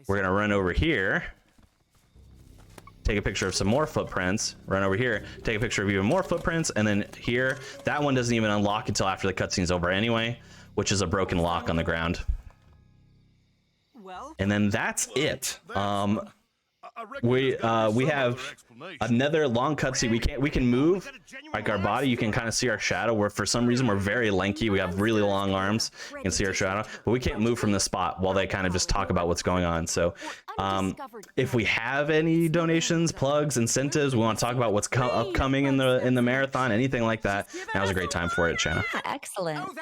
We're gonna run over here, take a picture of some more footprints, run over here, take a picture of even more footprints, and then here, that one doesn't even unlock until after the cutscene's over anyway, which is a broken lock on the ground. And then that's it. We have another long cutscene. We can move like our body. You can kind of see our shadow. Where for some reason we're very lanky. We have really long arms. You can see our shadow, but we can't move from the spot while they kind of just talk about what's going on. So if we have any donations, plugs, incentives, we want to talk about what's upcoming in the marathon, anything like that, now's a great time for it, Shanna. Yeah, excellent.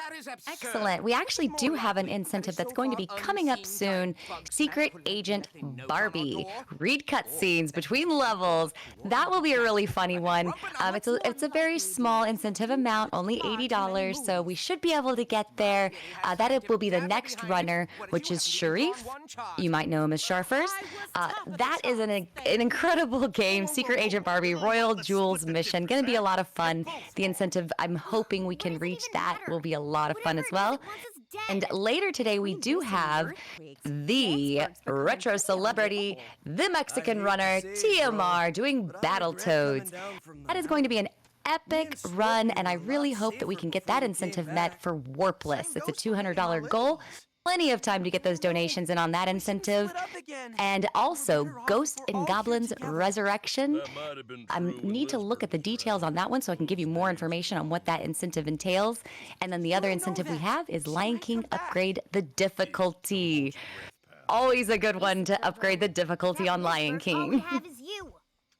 Excellent. We actually do have an incentive that's going to be coming up soon. Secret Agent Barbie. Read cutscenes between levels. That will be a really funny one. It's a very small incentive amount, only $80, so we should be able to get there. That will be the next runner, which is Sharif. You might know him as Sharfers. That is an incredible game. Secret Agent Barbie, Royal Jewels Mission. Going to be a lot of fun. The incentive, I'm hoping we can reach that, will be a lot of fun as well. And later today, we do have the retro celebrity, the Mexican runner, TMR, doing Battletoads. That is going to be an epic run, and I really hope that we can get that incentive met for Warpless. It's a $200 goal. Plenty of time to get those donations in on that incentive. And also, Ghost and Goblins Resurrection. I need to look at the details on that one so I can give you more information on what that incentive entails. And then the other incentive we have is Lion King Upgrade the Difficulty. Always a good one to upgrade the difficulty on Lion King.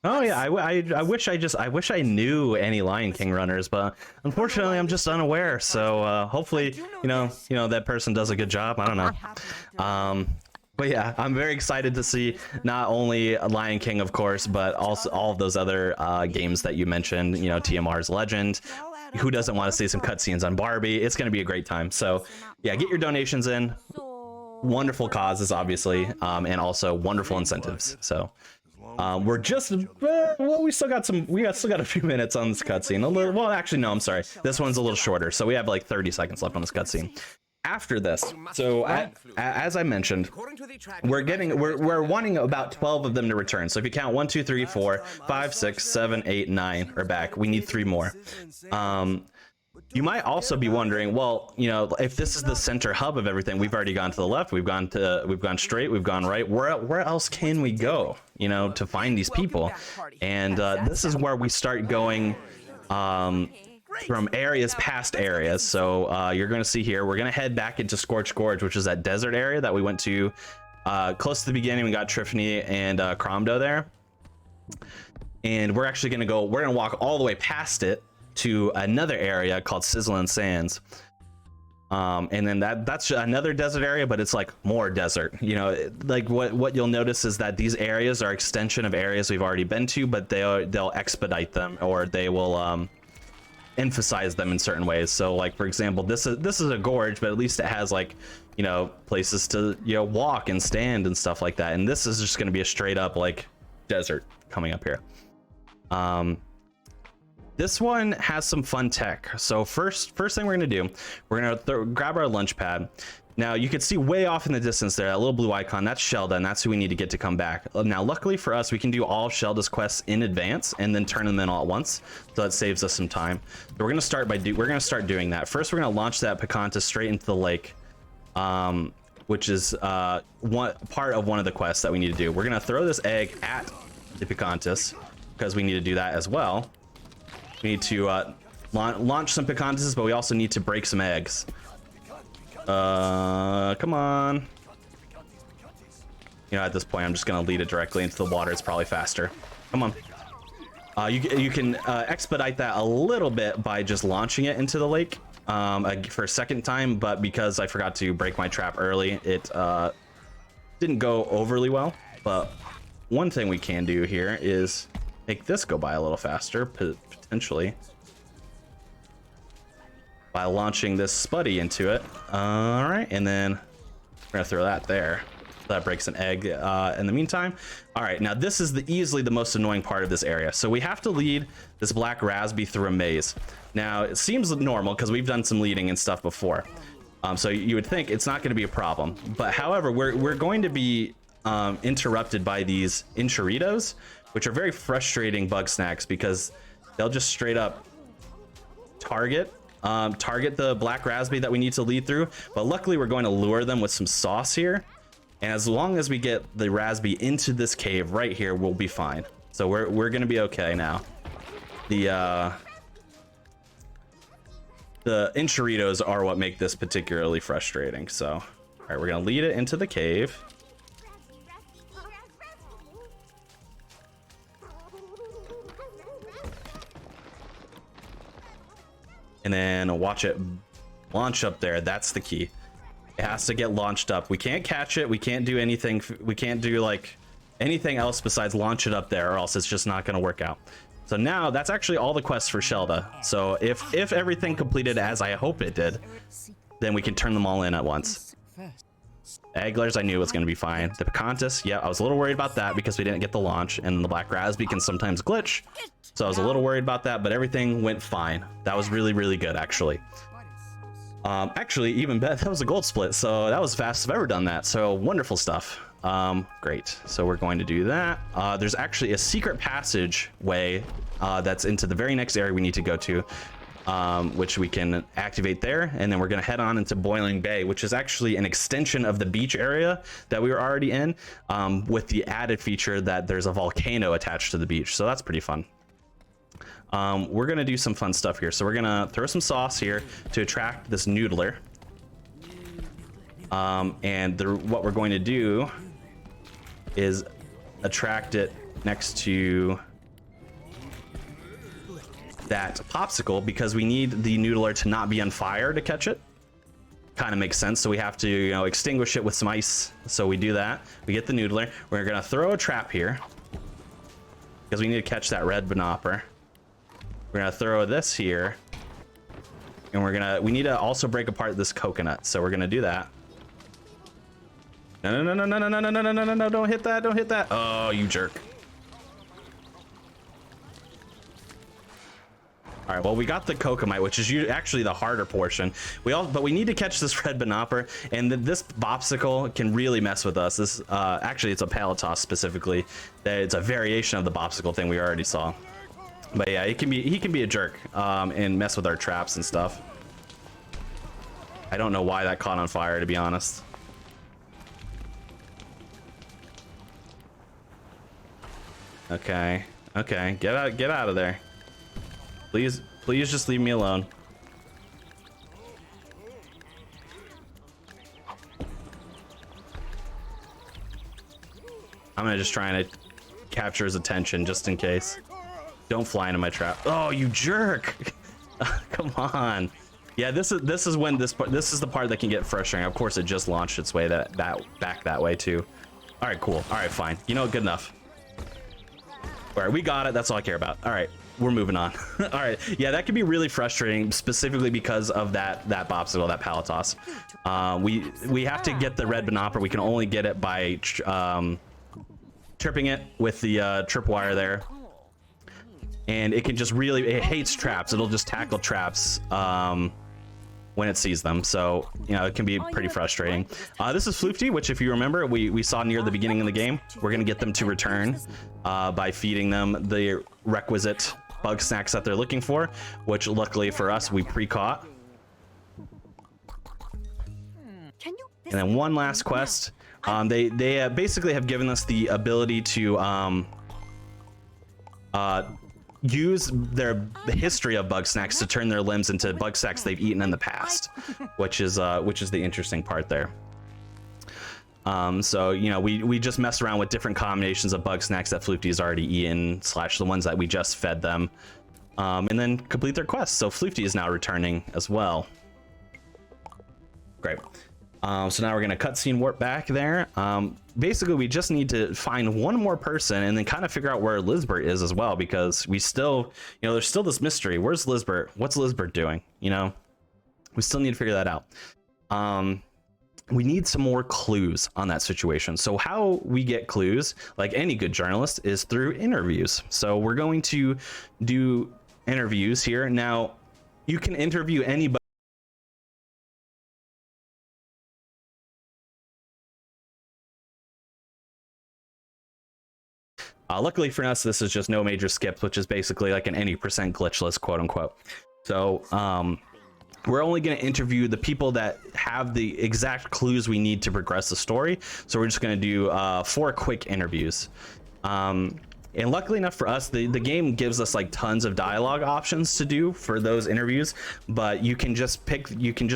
Oh yeah, I wish I knew any Lion King runners, but unfortunately I'm just unaware. So hopefully, you know that person does a good job. I don't know. But yeah, I'm very excited to see not only Lion King, of course, but also all of those other games that you mentioned. You know, TMR's Legend. Who doesn't want to see some cutscenes on Barbie? It's going to be a great time. So yeah, get your donations in. Wonderful causes, obviously, and also wonderful incentives. So. We're just well, we still got a few minutes on this cutscene. Well, actually, no, I'm sorry. This one's a little shorter, so we have like 30 seconds left on this cutscene. After this, so as I mentioned, we're wanting about 12 of them to return. So if you count 1, 2, 3, 4, 5, 6, 7, 8, 9 are back. We need 3 more. You might also be wondering, well, you know, if this is the center hub of everything, we've already gone to the left, we've gone straight, we've gone right. Where else can we go, you know, to find these people? And this is where we start going from areas past areas. So you're going to see here, we're going to head back into Scorched Gorge, which is that desert area that we went to close to the beginning. We got Trifney and Cromdo there. And we're actually going to walk all the way past it to another area called Sizzling Sands, and then that's another desert area, but it's like more desert. You know, like what you'll notice is that these areas are extension of areas we've already been to, but they'll expedite them, or they will emphasize them in certain ways. So like, for example, this is a gorge, but at least it has, like, you know, places to, you know, walk and stand and stuff like that. And this is just going to be a straight up like desert coming up here. This one has some fun tech. So first thing we're gonna do, we're gonna grab our lunch pad, Now you can see way off in the distance there, that little blue icon, that's Shelda, and that's who we need to get to come back. Now, luckily for us, we can do all of Shelda's quests in advance and then turn them in all at once, so that saves us some time. So we're gonna start doing that. First, we're gonna launch that Pocahontas straight into the lake, which is one part of one of the quests that we need to do. We're gonna throw this egg at the Pocahontas because we need to do that as well. We need to launch some Pocahontas, but we also need to break some eggs. Come on. You know, at this point, I'm just gonna lead it directly into the water. It's probably faster. Come on. You can expedite that a little bit by just launching it into the lake for a second time, but because I forgot to break my trap early, it didn't go overly well. But one thing we can do here is make this go by a little faster, potentially, by launching this Spuddy into it. All right, and then we're gonna throw that there. That breaks an egg in the meantime. All right, now this is easily the most annoying part of this area. So we have to lead this black raspberry through a maze. Now it seems normal because we've done some leading and stuff before. So you would think it's not gonna be a problem. But however, we're going to be interrupted by these enchiritos, which are very frustrating Bugsnax because they'll just straight up target the black raspberry that we need to lead through. But luckily we're going to lure them with some sauce here, and as long as we get the raspberry into this cave right here, we'll be fine. So we're gonna be okay now. The enchiritos are what make this particularly frustrating. So all right, we're gonna lead it into the cave. And then watch it launch up there. That's the key. It has to get launched up. We can't catch it. We can't do anything. We can't do like anything else besides launch it up there, or else it's just not going to work out. So now that's actually all the quests for Shelda. So if everything completed as I hope it did, then we can turn them all in at once. Egglers, I knew it was going to be fine. The Pocahontas, yeah, I was a little worried about that because we didn't get the launch, and the black raspberry can sometimes glitch. So I was a little worried about that, but everything went fine. That was really, really good, actually. Actually, even better, that was a gold split, so that was the fastest I've ever done that. So wonderful stuff. Great. So we're going to do that. There's actually a secret passage way that's into the very next area we need to go to, which we can activate there, and then we're going to head on into Boiling Bay, which is actually an extension of the beach area that we were already in, with the added feature that there's a volcano attached to the beach. So that's pretty fun. We're gonna do some fun stuff here. So we're gonna throw some sauce here to attract this noodler. What we're going to do is attract it next to that popsicle because we need the noodler to not be on fire to catch it. Kind of makes sense. So we have to, you know, extinguish it with some ice. So we do that. We get the noodler. We're gonna throw a trap here because we need to catch that red banopper. We're gonna throw this here, and we need to also break apart this coconut. So we're gonna do that. No, no, no, no, no, no, no, no, no, no, no, no, don't hit that, don't hit that. Oh, you jerk. All right, well, we got the Kokomite, which is actually the harder portion. But we need to catch this red banopper, and this Bopsicle can really mess with us. This actually, it's a Palatos specifically. It's a variation of the Bopsicle thing we already saw. But yeah, he can be a jerk and mess with our traps and stuff. I don't know why that caught on fire, to be honest. Okay, okay, get out of there. Please just leave me alone. I'm gonna just try to capture his attention just in case. Don't fly into my trap. Oh, you jerk! Come on. Yeah, this is the part that can get frustrating. Of course, it just launched its way back that way too. All right, cool. All right, fine. You know, good enough. All right, we got it. That's all I care about. All right, we're moving on. All right, yeah, that can be really frustrating, specifically because of that Bopsicle, that Palatos. We have to get the red banopper. We can only get it by tripping it with the tripwire there. And it can just it hates traps. It'll just tackle traps when it sees them. So, you know, it can be pretty frustrating. This is Floofty, which if you remember, we saw near the beginning of the game. We're going to get them to return by feeding them the requisite Bugsnax that they're looking for, which luckily for us, we pre-caught. And then one last quest. They basically have given us the ability to use the history of Bugsnax to turn their limbs into Bugsnax they've eaten in the past, which is the interesting part there. So, you know, we just mess around with different combinations of Bugsnax that Floofty's already eaten, / the ones that we just fed them, and then complete their quest. So Floofty is now returning as well. Great. So now we're going to cutscene warp back there. Basically, we just need to find one more person and then kind of figure out where Lizbert is as well, because we still, you know, there's still this mystery. Where's Lizbert? What's Lizbert doing? You know, we still need to figure that out. We need some more clues on that situation. So how we get clues, like any good journalist, is through interviews. So we're going to do interviews here. Now, you can interview anybody. Luckily for us, this is just no major skips, which is basically like an any % glitchless, quote unquote. So we're only going to interview the people that have the exact clues we need to progress the story. So we're just going to do 4 quick interviews. And luckily enough for us, the game gives us like tons of dialogue options to do for those interviews, but you can just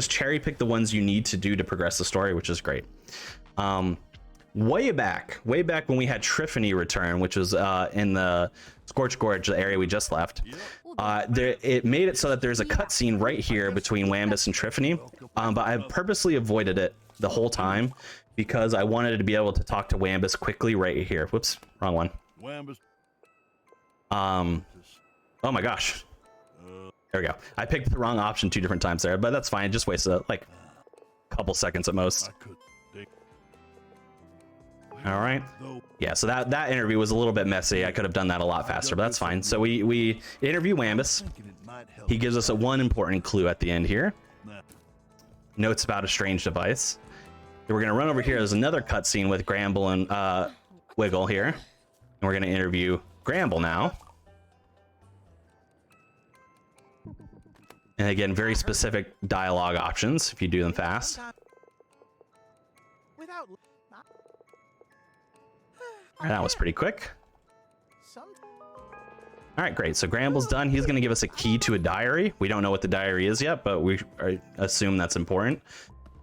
cherry pick the ones you need to do to progress the story, which is great. Way back when we had Triffany return, which was in the Scorch Gorge, the area we just left, it made it so that there's a cutscene right here between Wambus and Triffany, but I purposely avoided it the whole time because I wanted to be able to talk to Wambus quickly right here. Whoops, wrong one. Oh my gosh. There we go. I picked the wrong option 2 different times there, but that's fine. It just wasted like a couple seconds at most. All right. Yeah, so that interview was a little bit messy. I could have done that a lot faster, but that's fine. So we interview Wambus. He gives us one important clue at the end here. Notes about a strange device. Then we're going to run over here. There's another cutscene with Gramble and Wiggle here. And we're going to interview Gramble now. And again, very specific dialogue options if you do them fast. That was pretty quick. All right, great. So Gramble's done. He's going to give us a key to a diary. We don't know what the diary is yet, but we assume that's important.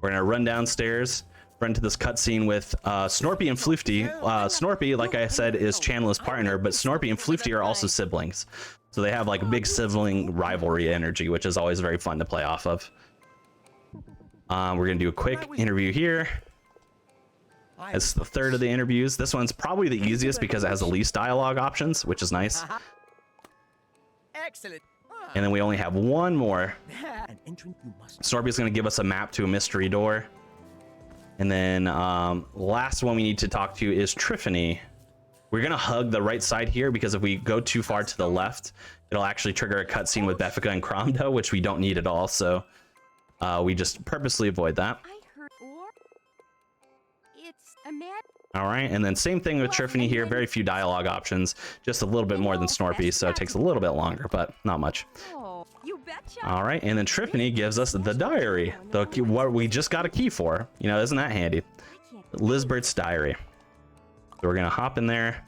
We're going to run downstairs, run to this cutscene with Snorpy and Floofty. Snorpy, like I said, is Chandler's partner, but Snorpy and Floofty are also siblings. So they have like big sibling rivalry energy, which is always very fun to play off of. We're going to do a quick interview here. It's the third of the interviews. This one's probably the easiest because it has the least dialogue options, which is nice. Excellent. And then we only have one more. Snorpy's going to give us a map to a mystery door. And then last one we need to talk to is Triffany. We're going to hug the right side here because if we go too far to the left, it'll actually trigger a cutscene with Beffica and Cromdo, which we don't need at all. So we just purposely avoid that. All right, and then same thing with Triffany here. Very few dialogue options, just a little bit more than Snorpy, so it takes a little bit longer, but not much. All right, and then Triffany gives us the diary, what we just got a key for. You know, isn't that handy? Lizbert's diary. So we're gonna hop in there.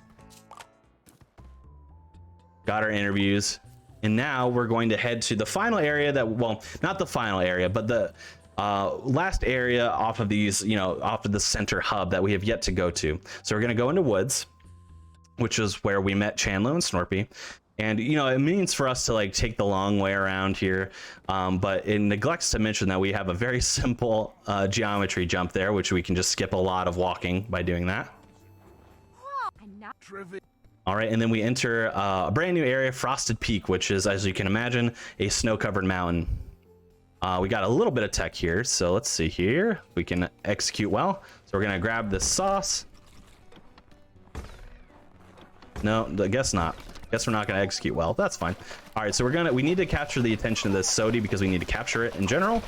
Got our interviews, and now we're going to head to the final area that, well, not the final area, but the last area off of these, you know, off of the center hub that we have yet to go to. So we're going to go into woods, which is where we met Chandler and Snorpy. And, you know, it means for us to like take the long way around here. But it neglects to mention that we have a very simple geometry jump there, which we can just skip a lot of walking by doing that. All right, and then we enter a brand new area, Frosted Peak, which is, as you can imagine, a snow-covered mountain. We got a little bit of tech here, so let's see here. We can execute well. So we're gonna grab this sauce. No, I guess not. Guess we're not gonna execute well. That's fine. All right, so we need to capture the attention of this Sodi because we need to capture it in general.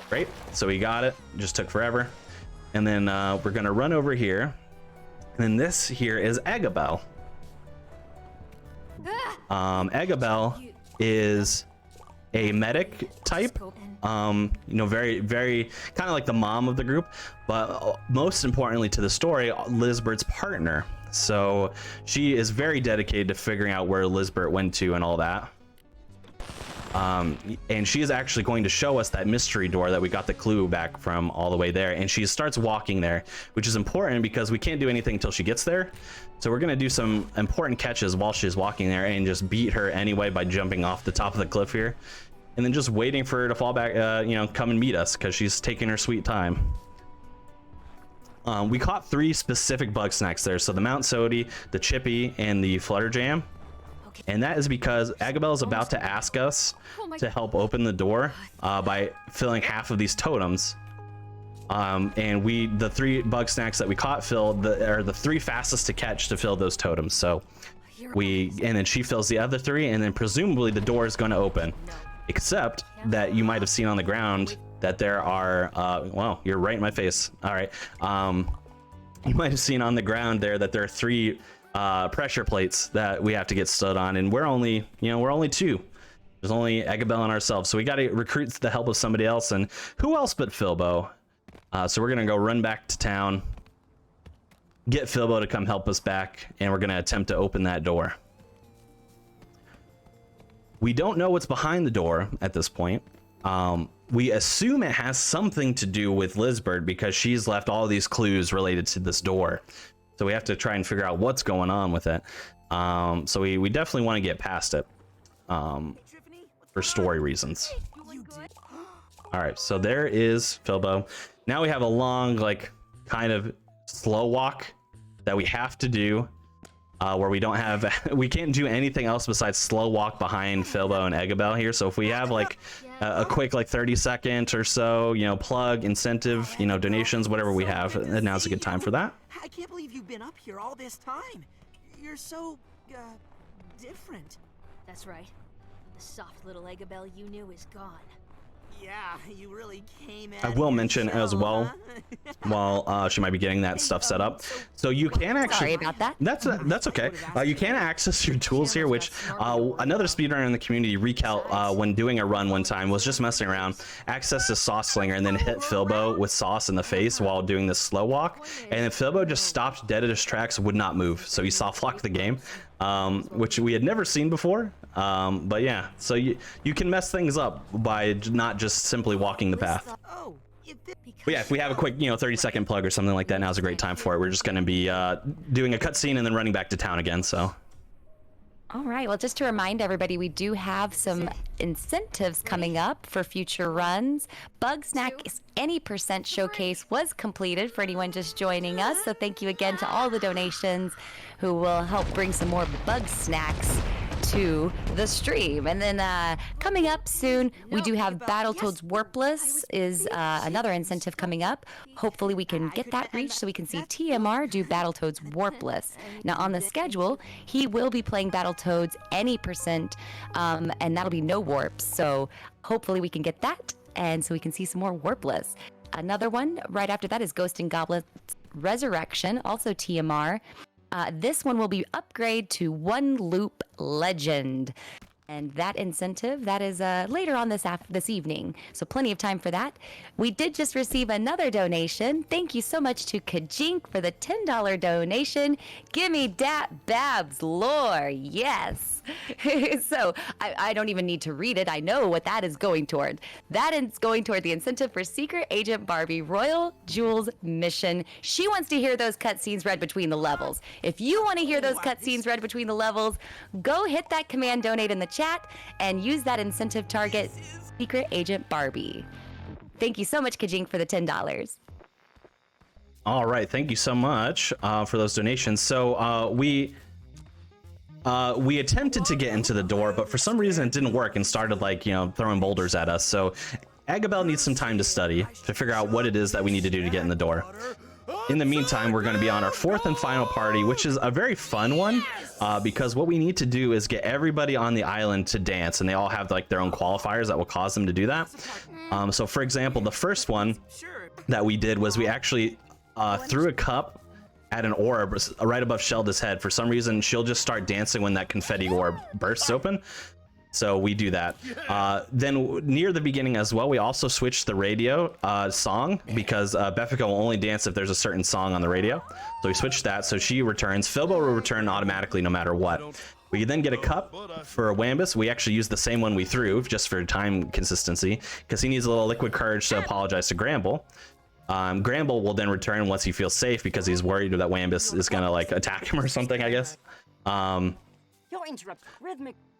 Great. So we got it. Just took forever. And then we're gonna run over here. And then this here is Agabel. Agabel is a medic type. You know, very kind of like the mom of the group, but most importantly to the story, Lizbert's partner. So she is very dedicated to figuring out where Lizbert went to and all that. And she is actually going to show us that mystery door that we got the clue back from all the way there, and she starts walking there, which is important because we can't do anything until she gets there. So we're gonna do some important catches while she's walking there and just beat her anyway by jumping off the top of the cliff here, and then just waiting for her to fall back, you know, come and meet us because she's taking her sweet time. We caught 3 specific Bugsnax there, so the Mount Sodi, the Chippy, and the Flutterjam. And that is because Agabel is about to ask us to help open the door by filling half of these totems. And the 3 Bugsnax that we caught are the 3 fastest to catch to fill those totems. So and then she fills the other 3, and then presumably the door is going to open. Except that you might have seen on the ground that there are, well, you're right in my face. All right. You might have seen on the ground there that there are 3 pressure plates that we have to get stood on, and we're only 2. There's only Agabel and ourselves, so we got to recruit the help of somebody else, and who else but Filbo? So we're gonna go run back to town, get Filbo to come help us back, and we're gonna attempt to open that door. We don't know what's behind the door at this point. We assume it has something to do with Lizbert because she's left all these clues related to this door. So we have to try and figure out what's going on with it. So we definitely want to get past it for story reasons. All right, so there is Filbo. Now we have a long, like, kind of slow walk that we have to do, where we don't have, we can't do anything else besides slow walk behind Filbo and Agabel here. So if we have like a quick, like 30-second or so, you know, plug, incentive, you know, donations, whatever we have, now's a good time for that. I can't believe you've been up here all this time. You're so, different. That's right. The soft little Agabel you knew is gone. Yeah, you really came at I will your mention as show, well, huh? while she might be getting that stuff set up. So you can actually. Sorry about that. That's okay. You can access your tools here, which another speedrunner in the community, Recount, when doing a run one time, was just messing around, accessed the sauce slinger, and then hit Filbo with sauce in the face while doing this slow walk. And then Filbo just stopped dead at his tracks, would not move. So he soft locked the game, which we had never seen before. But yeah, so you can mess things up by not just simply walking the path. Oh, But yeah, if we have a quick, 30-second plug or something like that, now's a great time for it. We're just going to be doing a cutscene and then running back to town again, so. All right, well, just to remind everybody, we do have some incentives coming up for future runs. Bugsnax Any Percent Showcase was completed for anyone just joining us, so thank you again to all the donations who will help bring some more Bugsnax to the stream. And then coming up soon, we do have Battletoads Warpless is another incentive coming up. Hopefully we can get that reached so we can see TMR do Battletoads Warpless. Now on the schedule, he will be playing Battletoads Any Percent, and that'll be no warps. So hopefully we can get that, and so we can see some more Warpless. Another one right after that is Ghost and Goblins Resurrection, also TMR. This one will be upgrade to One Loop Legend. And that incentive, that is later on this evening. So plenty of time for that. We did just receive another donation. Thank you so much to Kajink for the $10 donation. Gimme dat Babs lore. Yes. So I don't even need to read it. I know what that is going toward. That is going toward the incentive for Secret Agent Barbie Royal Jewels mission. She wants to hear those cutscenes read between the levels. If you want to hear those cutscenes read between the levels, go hit that command donate in the chat and use that incentive target, Secret Agent Barbie. Thank you so much, Kajink, for the $10. All right, thank you so much for those donations. So we attempted to get into the door, but for some reason it didn't work and started throwing boulders at us. So Agabel needs some time to study to figure out what it is that we need to do to get in the door. in the meantime, we're going to be on our 4th and final party, which is a very fun one, because what we need to do is get everybody on the island to dance, and they all have like their own qualifiers that will cause them to do that. So for example, the first one that we did was we actually threw a cup at an orb right above Shelda's head. For some reason, she'll just start dancing when that confetti orb bursts open. So we do that. Then near the beginning as well, we also switched the radio song, because Beffica will only dance if there's a certain song on the radio. So we switched that, so she returns. Philbo will return automatically no matter what. We then get a cup for Wambus. We actually use the same one we threw just for time consistency, because he needs a little liquid courage to apologize to Gramble. Gramble will then return once he feels safe, because he's worried that Wambus is gonna like attack him or something, I guess.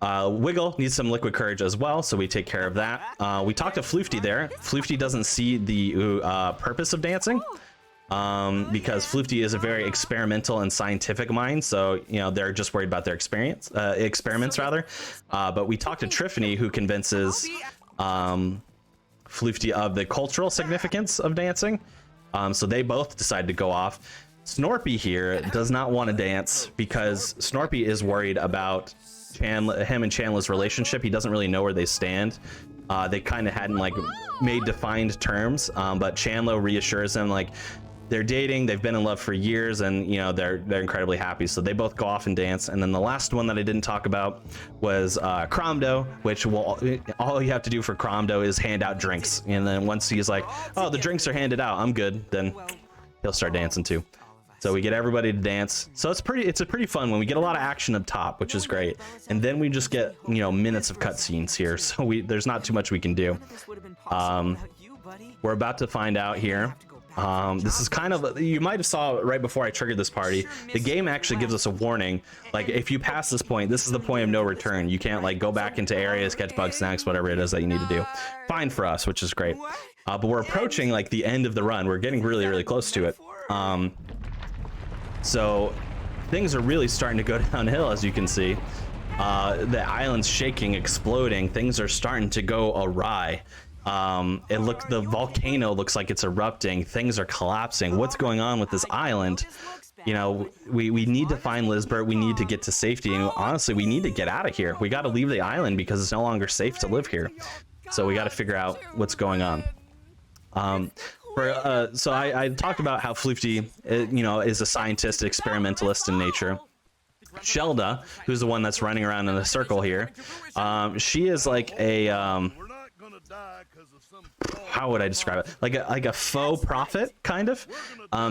Wiggle needs some liquid courage as well, so we take care of that. We talked to Floofty there. Floofty doesn't see the purpose of dancing, because Floofty is a very experimental and scientific mind, so you know they're just worried about their experiments rather. But we talked to Triffany, who convinces Floofty of the cultural significance of dancing, so they both decide to go off. Snorpy here does not want to dance because Snorpy is worried about him and Chandler's relationship. He doesn't really know where they stand. They kind of hadn't like made defined terms, but Chandler reassures him like they're dating, they've been in love for years, and you know they're incredibly happy. So they both go off and dance. And then the last one that I didn't talk about was Cromdo, which will all you have to do for Cromdo is hand out drinks. And then once he's like, oh, the drinks are handed out, I'm good, then he'll start dancing too. So we get everybody to dance. So it's a pretty fun one. We get a lot of action up top, which is great. And then we just get, you know, minutes of cutscenes here. So there's not too much we can do. We're about to find out here. This is kind of, you might have saw right before I triggered this party, the game actually gives us a warning. Like if you pass this point, this is the point of no return. You can't like go back into areas, catch Bugsnax, whatever it is that you need to do. Fine for us, which is great. But we're approaching like the end of the run. We're getting really, really close to it. So things are really starting to go downhill, as you can see. The island's shaking, exploding. Things are starting to go awry. The volcano looks like it's erupting. Things are collapsing. What's going on with this island? You know, we need to find Lisbert. We need to get to safety. And honestly, we need to get out of here. We got to leave the island because it's no longer safe to live here. So we got to figure out what's going on. So I talked about how Floofty, you know, is a scientist, experimentalist in nature. Shelda, who's the one that's running around in a circle here, she is like a how would I describe it? Like a faux prophet, kind of.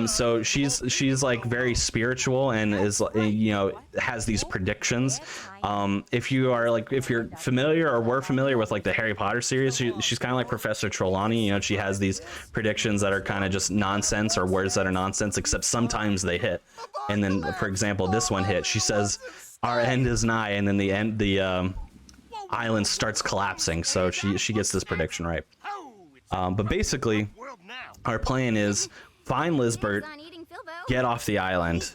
So she's like very spiritual and is, you know, has these predictions. If you're familiar or were familiar with like the Harry Potter series, she's kind of like Professor Trelawney. You know, she has these predictions that are kind of just nonsense, or words that are nonsense, except sometimes they hit. And then, for example, this one hit. She says, "Our end is nigh," and then the island starts collapsing. So she gets this prediction right. But basically, our plan is find Lisbert, get off the island,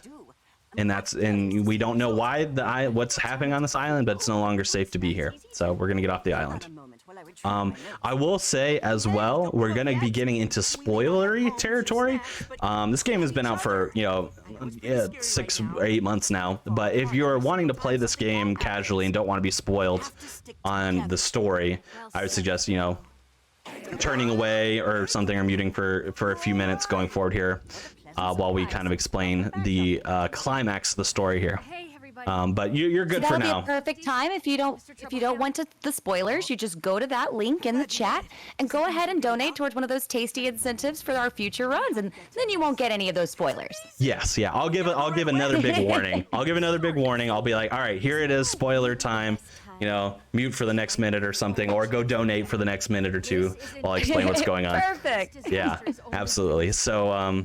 and we don't know why what's happening on this island, but it's no longer safe to be here. So we're gonna get off the island. I will say as well, we're gonna be getting into spoilery territory. This game has been out for 6 or 8 months now, but if you're wanting to play this game casually and don't want to be spoiled on the story, I would suggest turning away or something, or muting for a few minutes going forward here, while we kind of explain the climax of the story here. But you're good for now. That'll be a perfect time. If you don't want the spoilers, you just go to that link in the chat and go ahead and donate towards one of those tasty incentives for our future runs, and then you won't get any of those spoilers. Yes, yeah. I'll give another big warning. I'll give another big warning. I'll be like, all right, here it is, spoiler time. Mute for the next minute or something, or go donate for the next minute or two while I explain what's going on. Perfect. Yeah, absolutely. So,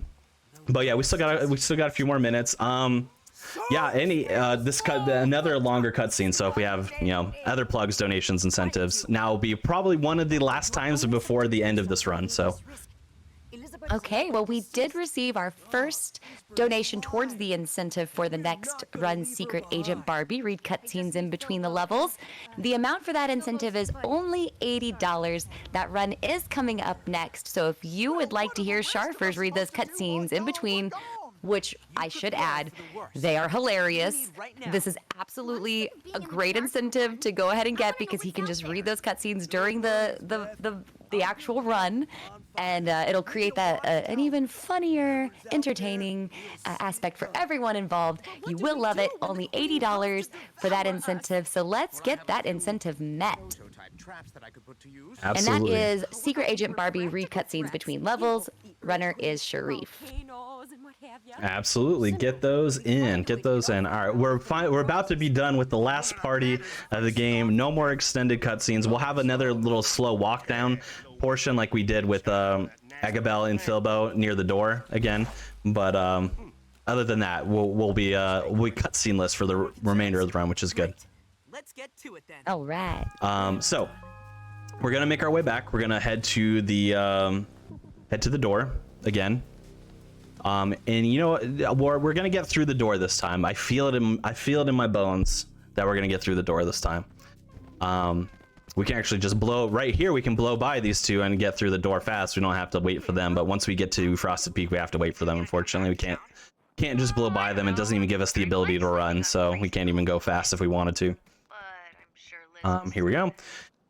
but yeah, we still got a few more minutes. Yeah, another longer cutscene. So if we have other plugs, donations, incentives, now will be probably one of the last times before the end of this run. So Okay, well, we did receive our first donation towards the incentive for the next run, Secret Agent Barbie. Read cutscenes in between the levels. The amount for that incentive is only $80. That run is coming up next. So if you would like to hear Sharfers read those cutscenes in between, which I should add, they are hilarious. This is absolutely a great incentive to go ahead and get because he can just read those cutscenes during the actual run, and it'll create that an even funnier, entertaining aspect for everyone involved. You will love it. Only $80 for that incentive. So let's get that incentive met. Absolutely. And that is Secret Agent Barbie, read cutscenes between levels. Runner is Sharif. Absolutely, get those in. Get those in. All right, we're about to be done with the last party of the game. No more extended cutscenes. We'll have another little slow walk down portion like we did with Agabel and Filbo near the door again. But other than that, we'll be cutscene-less for the remainder of the run, which is good. Let's get to it then. All right. So we're gonna make our way back. We're gonna head to the door again. And you know what? We're gonna get through the door this time. I feel it in my bones that we're gonna get through the door this time. We can actually just blow right here. We can blow by these two and get through the door fast. We don't have to wait for them. But once we get to Frosted Peak, we have to wait for them. Unfortunately, we can't just blow by them. It doesn't even give us the ability to run, so we can't even go fast if we wanted to. Here we go,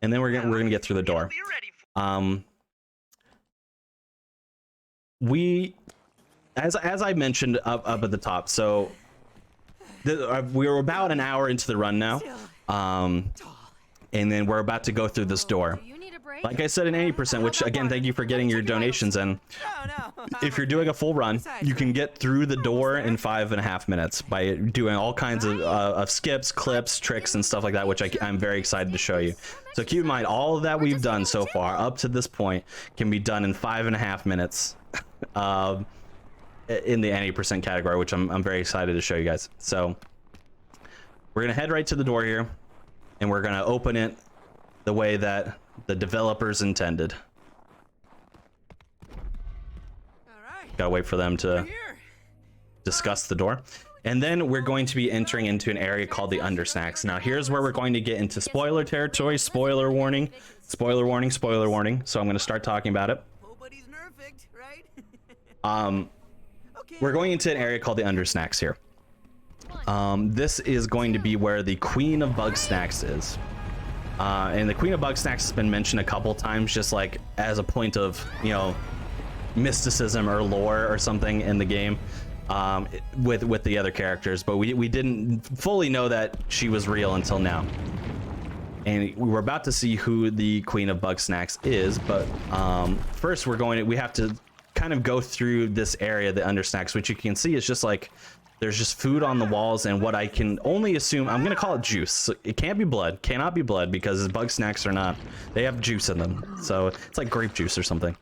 and then we're gonna get through the door. As I mentioned up at the top, so we were about an hour into the run now, and then we're about to go through this door. Like I said, in 80%, which again, thank you for getting your donations in. If you're doing a full run, you can get through the door in 5.5 minutes by doing all kinds of skips, clips, tricks, and stuff like that, which I'm very excited to show you. So keep in mind, all of that we've done so far up to this point can be done in 5.5 minutes. In the 80% category, which I'm very excited to show you guys. So we're gonna head right to the door here, and we're gonna open it the way that the developers intended. Gotta wait for them to discuss the door. And then we're going to be entering into an area called the Undersnacks. Now here's where we're going to get into spoiler territory. Spoiler warning, spoiler warning, spoiler warning. So I'm gonna start talking about it. Nobody's perfect, right? We're going into an area called the Undersnacks here. This is going to be where the Queen of Bugsnax is. And the Queen of Bugsnax has been mentioned a couple times, just like as a point of, you know, mysticism or lore or something in the game, with the other characters. But we didn't fully know that she was real until now. And we're about to see who the Queen of Bugsnax is. But first, we have to kind of go through this area, the Undersnacks, which you can see is just like there's just food on the walls, and what I can only assume, I'm gonna call it juice. So it can't be blood, cannot be blood, because Bugsnax are not, they have juice in them, so it's like grape juice or something.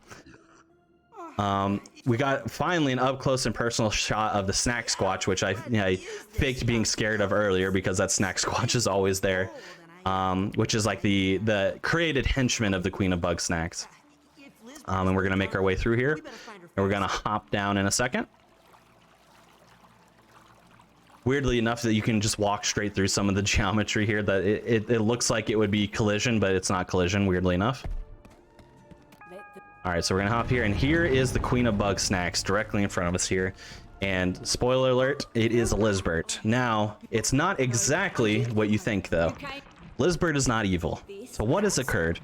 We got finally an up close and personal shot of the Snack Squatch, which I faked being scared of earlier, because that Snack Squatch is always there, which is like the created henchman of the Queen of Bugsnax. And we're gonna make our way through here, and we're gonna hop down in a second. Weirdly enough, that you can just walk straight through some of the geometry here. That it looks like it would be collision, but it's not collision, weirdly enough. All right, so we're gonna hop here, and here is the Queen of Bugsnax directly in front of us here. And spoiler alert, it is Lizbert. Now, it's not exactly what you think, though. Lizbert is not evil. So what has occurred?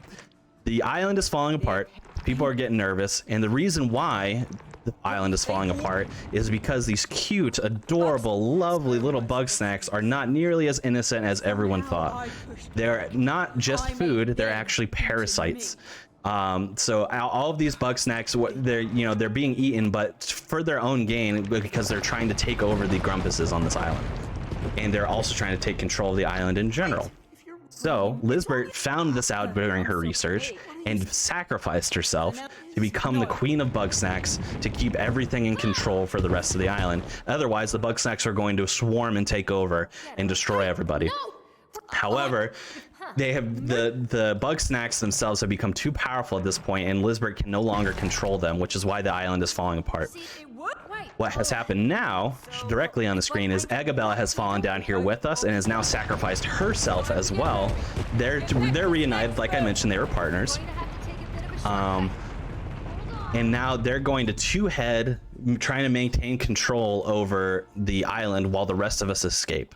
The island is falling apart. People are getting nervous, and the reason why the island is falling apart is because these cute, adorable, lovely little Bugsnax are not nearly as innocent as everyone thought. They're not just food; they're actually parasites. So all of these Bugsnax, they're being eaten, but for their own gain, because they're trying to take over the Grumpuses on this island, and they're also trying to take control of the island in general. So Lizbert found this out during her research and sacrificed herself to become the Queen of Bugsnax to keep everything in control for the rest of the island. Otherwise, the Bugsnax are going to swarm and take over and destroy everybody. However, they have the Bugsnax themselves have become too powerful at this point, and Lisbert can no longer control them, which is why the island is falling apart. What has happened now, directly on the screen, is Eggabella has fallen down here with us and has now sacrificed herself as well. They're reunited, like I mentioned, they were partners. And now they're going to two-head, trying to maintain control over the island while the rest of us escape.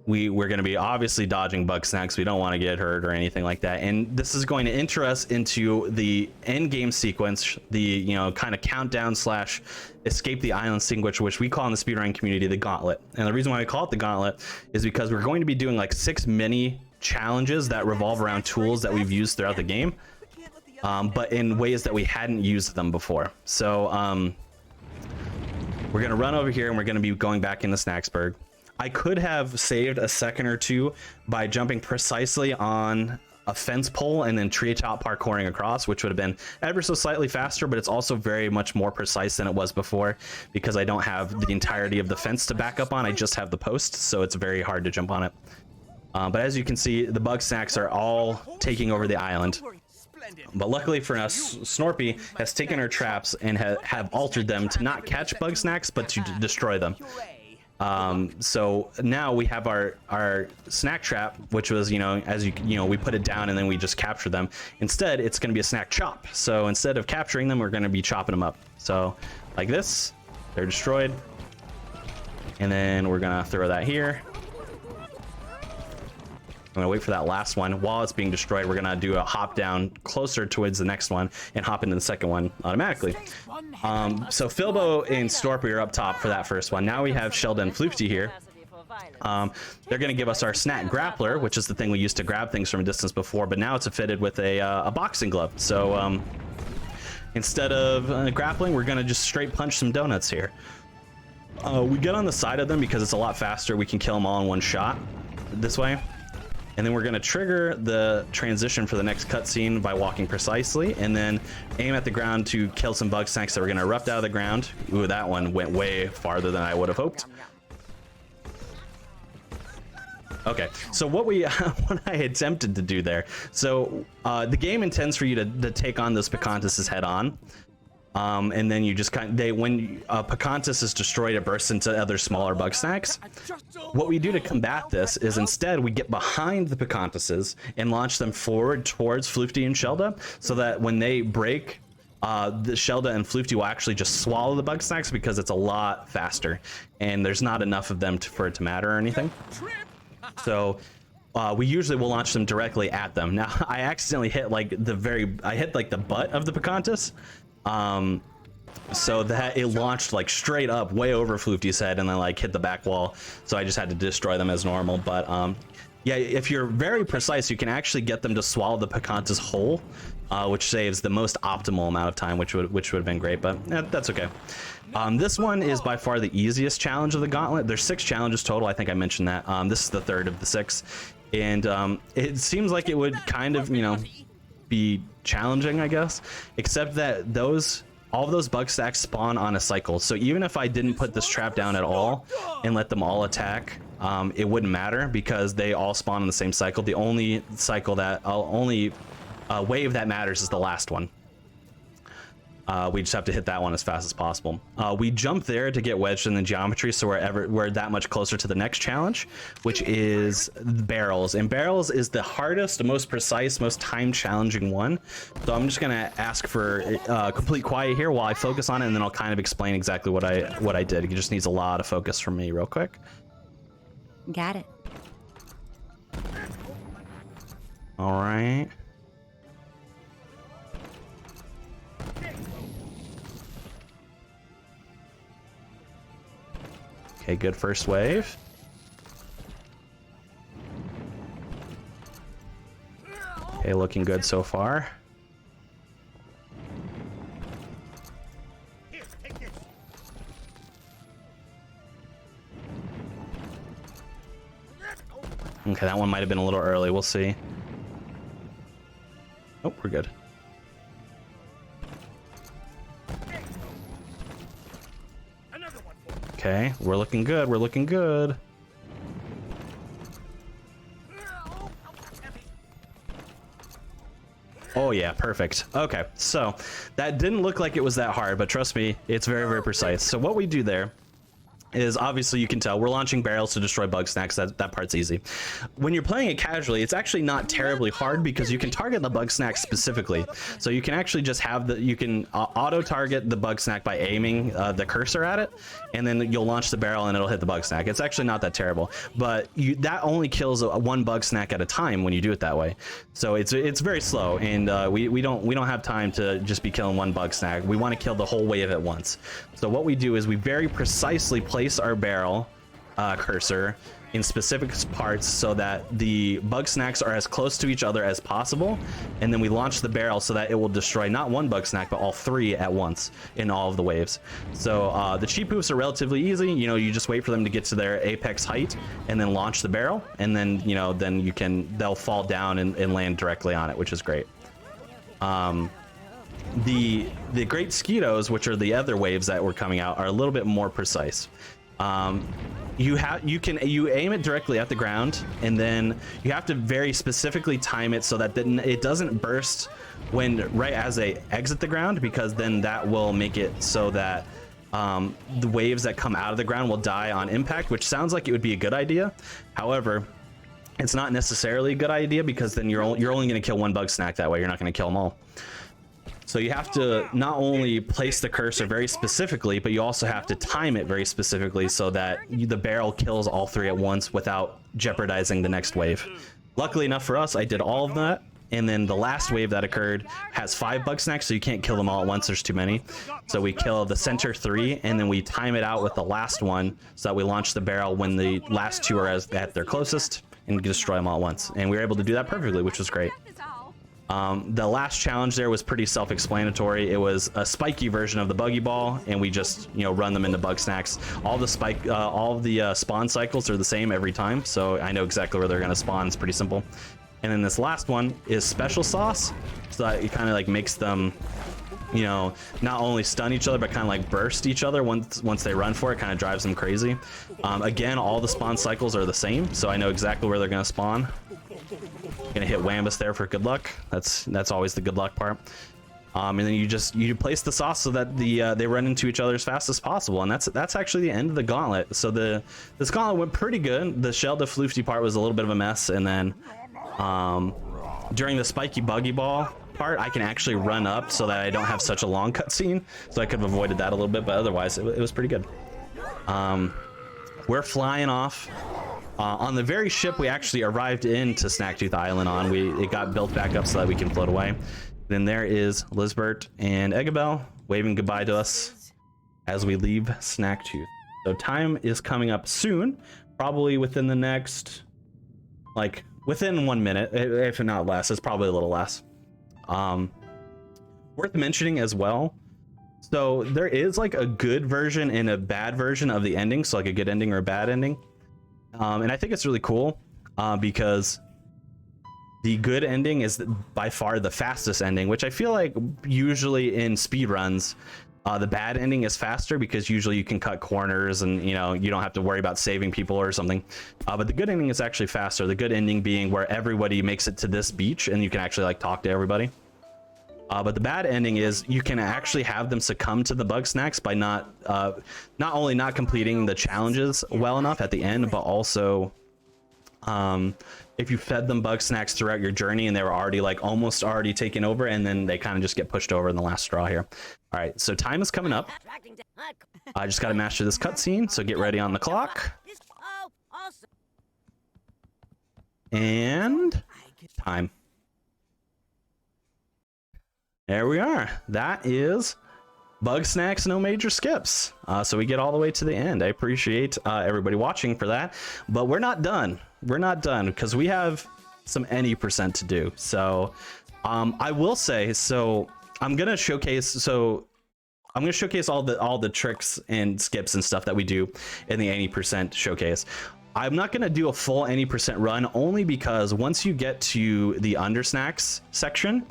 We're going to be obviously dodging Bugsnax. We don't want to get hurt or anything like that. And this is going to enter us into the end game sequence, the kind of countdown / escape the island sequence, which we call in the speedrun community the Gauntlet. And the reason why I call it the Gauntlet is because we're going to be doing like 6 mini challenges that revolve around tools that we've used throughout the game, but in ways that we hadn't used them before. So we're going to run over here and we're going to be going back into Snacksburg. I could have saved a second or two by jumping precisely on a fence pole and then treetop parkouring across, which would have been ever so slightly faster, but it's also very much more precise than it was before because I don't have the entirety of the fence to back up on. I just have the post, so it's very hard to jump on it. But as you can see, the Bugsnax are all taking over the island. But luckily for us, Snorpy has taken her traps and have altered them to not catch Bugsnax, but to destroy them. So now we have our snack trap, which was, we put it down and then we just capture them. Instead, it's going to be a snack chop. So instead of capturing them, we're going to be chopping them up. So like this, they're destroyed. And then we're going to throw that here. I'm gonna wait for that last one. While it's being destroyed, we're gonna do a hop down closer towards the next one and hop into the second one automatically. So Filbo and Snorpy are up top for that first one. Now we have Shelda and Floofty here. They're gonna give us our snack grappler, which is the thing we used to grab things from a distance before, but now it's fitted with a boxing glove. So instead of grappling, we're gonna just straight punch some donuts here. We get on the side of them because it's a lot faster. We can kill them all in one shot this way. And then we're going to trigger the transition for the next cutscene by walking precisely, and then aim at the ground to kill some Bugsnax that we're going to erupt out of the ground. Ooh, that one went way farther than I would have hoped. Okay, so what I attempted to do there. So the game intends for you to take on those Picantuses head on. And then you just when Picantus is destroyed, it bursts into other smaller Bugsnax. What we do to combat this is instead we get behind the Picantuses and launch them forward towards Floofty and Shelda, so that when they break, the Shelda and Floofty will actually just swallow the Bugsnax because it's a lot faster, and there's not enough of them for it to matter or anything. So we usually will launch them directly at them. Now I accidentally hit the butt of the Picantus. So that it launched like straight up way over Floofty's head and then like hit the back wall. So I just had to destroy them as normal. But yeah, if you're very precise, you can actually get them to swallow the Picantus whole, which saves the most optimal amount of time, which would have been great, but that's okay. This one is by far the easiest challenge of the Gauntlet. There's 6 challenges total. I think I mentioned that. This is the 3rd of the 6, and it seems like it would kind of, be challenging, I guess, except that all of those Bugsnax spawn on a cycle. So even if I didn't put this trap down at all and let them all attack, it wouldn't matter because they all spawn in the same cycle. The only wave that matters is the last one. We just have to hit that one as fast as possible. We jump there to get wedged in the geometry, so we're that much closer to the next challenge, which is barrels. And barrels is the hardest, most precise, most time-challenging one. So I'm just gonna ask for complete quiet here while I focus on it, and then I'll kind of explain exactly what I did. It just needs a lot of focus from me, real quick. Got it. All right. Okay, good first wave. Okay, looking good so far. Okay, that one might have been a little early. We'll see. Oh, we're good. Okay, we're looking good. We're looking good. Oh yeah, perfect. Okay, so that didn't look like it was that hard, but trust me, it's very, very precise. So what we do there is, obviously you can tell we're launching barrels to destroy Bugsnax. That part's easy. When you're playing it casually, it's actually not terribly hard because you can target the Bugsnax specifically. So you can actually just have you can auto target the Bugsnax by aiming the cursor at it, and then you'll launch the barrel and it'll hit the Bugsnax. It's actually not that terrible, but that only kills one Bugsnax at a time when you do it that way. So it's very slow, and we don't have time to just be killing one Bugsnax. We want to kill the whole wave at once. So what we do is we very precisely place our barrel cursor in specific parts so that the Bugsnax are as close to each other as possible, and then we launch the barrel so that it will destroy not one Bugsnax but all three at once in all of the waves. So the cheap poofs are relatively easy. You know, you just wait for them to get to their apex height and then launch the barrel, and then they'll fall down and land directly on it, which is great. The great Skeetos, which are the other waves that were coming out, are a little bit more precise. You aim it directly at the ground, and then you have to very specifically time it so that it doesn't burst right as they exit the ground, because then that will make it so that the waves that come out of the ground will die on impact, which sounds like it would be a good idea. However, it's not necessarily a good idea, because then you're only going to kill one Bugsnax that way. You're not going to kill them all. So you have to not only place the cursor very specifically, but you also have to time it very specifically so that the barrel kills all three at once without jeopardizing the next wave. Luckily enough for us, I did all of that, and then the last wave that occurred has 5 Bugsnax, so you can't kill them all at once. There's too many. So we kill the center 3, and then we time it out with the last one so that we launch the barrel when the last 2 are at their closest and destroy them all at once. And we were able to do that perfectly, which was great. The last challenge there was pretty self-explanatory. It was a spiky version of the buggy ball, and we just run them into Bugsnax. All the spawn cycles are the same every time, so I know exactly where they're going to spawn. It's pretty simple. And then this last one is special sauce, so that it kind of like makes them not only stun each other but kind of like burst each other once they run for it. Kind of drives them crazy. Again, all the spawn cycles are the same, so I know exactly where they're going to spawn. Gonna hit Wambus there for good luck. That's always the good luck part. And then you place the sauce so that they run into each other as fast as possible, and that's actually the end of the gauntlet. So this gauntlet went pretty good. The Shelda floofty part was a little bit of a mess, and then during the spiky buggy ball part, I can actually run up so that I don't have such a long cutscene, so I could have avoided that a little bit, but otherwise it was pretty good. We're flying off. On the very ship we actually arrived into Snacktooth Island on, it got built back up so that we can float away. Then there is Lizbert and Eggabell waving goodbye to us as we leave Snacktooth. So time is coming up soon, probably within the next, within 1 minute, if not less. It's probably a little less. Worth mentioning as well, so there is like a good version and a bad version of the ending, so like a good ending or a bad ending. And I think it's really cool because the good ending is by far the fastest ending, which I feel like usually in speedruns, the bad ending is faster because usually you can cut corners and you don't have to worry about saving people or something. But the good ending is actually faster. The good ending being where everybody makes it to this beach and you can actually talk to everybody. But the bad ending is you can actually have them succumb to the Bugsnax by not only not completing the challenges well enough at the end, but also if you fed them Bugsnax throughout your journey and they were already almost already taken over, and then they kind of just get pushed over in the last straw here. All right, so time is coming up. I just got to master this cutscene, so get ready on the clock. And time. There we are. That is Bugsnax, no major skips. So we get all the way to the end. I appreciate everybody watching for that, but we're not done. We're not done because we have some any percent to do. So I will say, I'm gonna showcase all the tricks and skips and stuff that we do in the 80% showcase. I'm not gonna do a full 80% run, only because once you get to the Undersnacks section,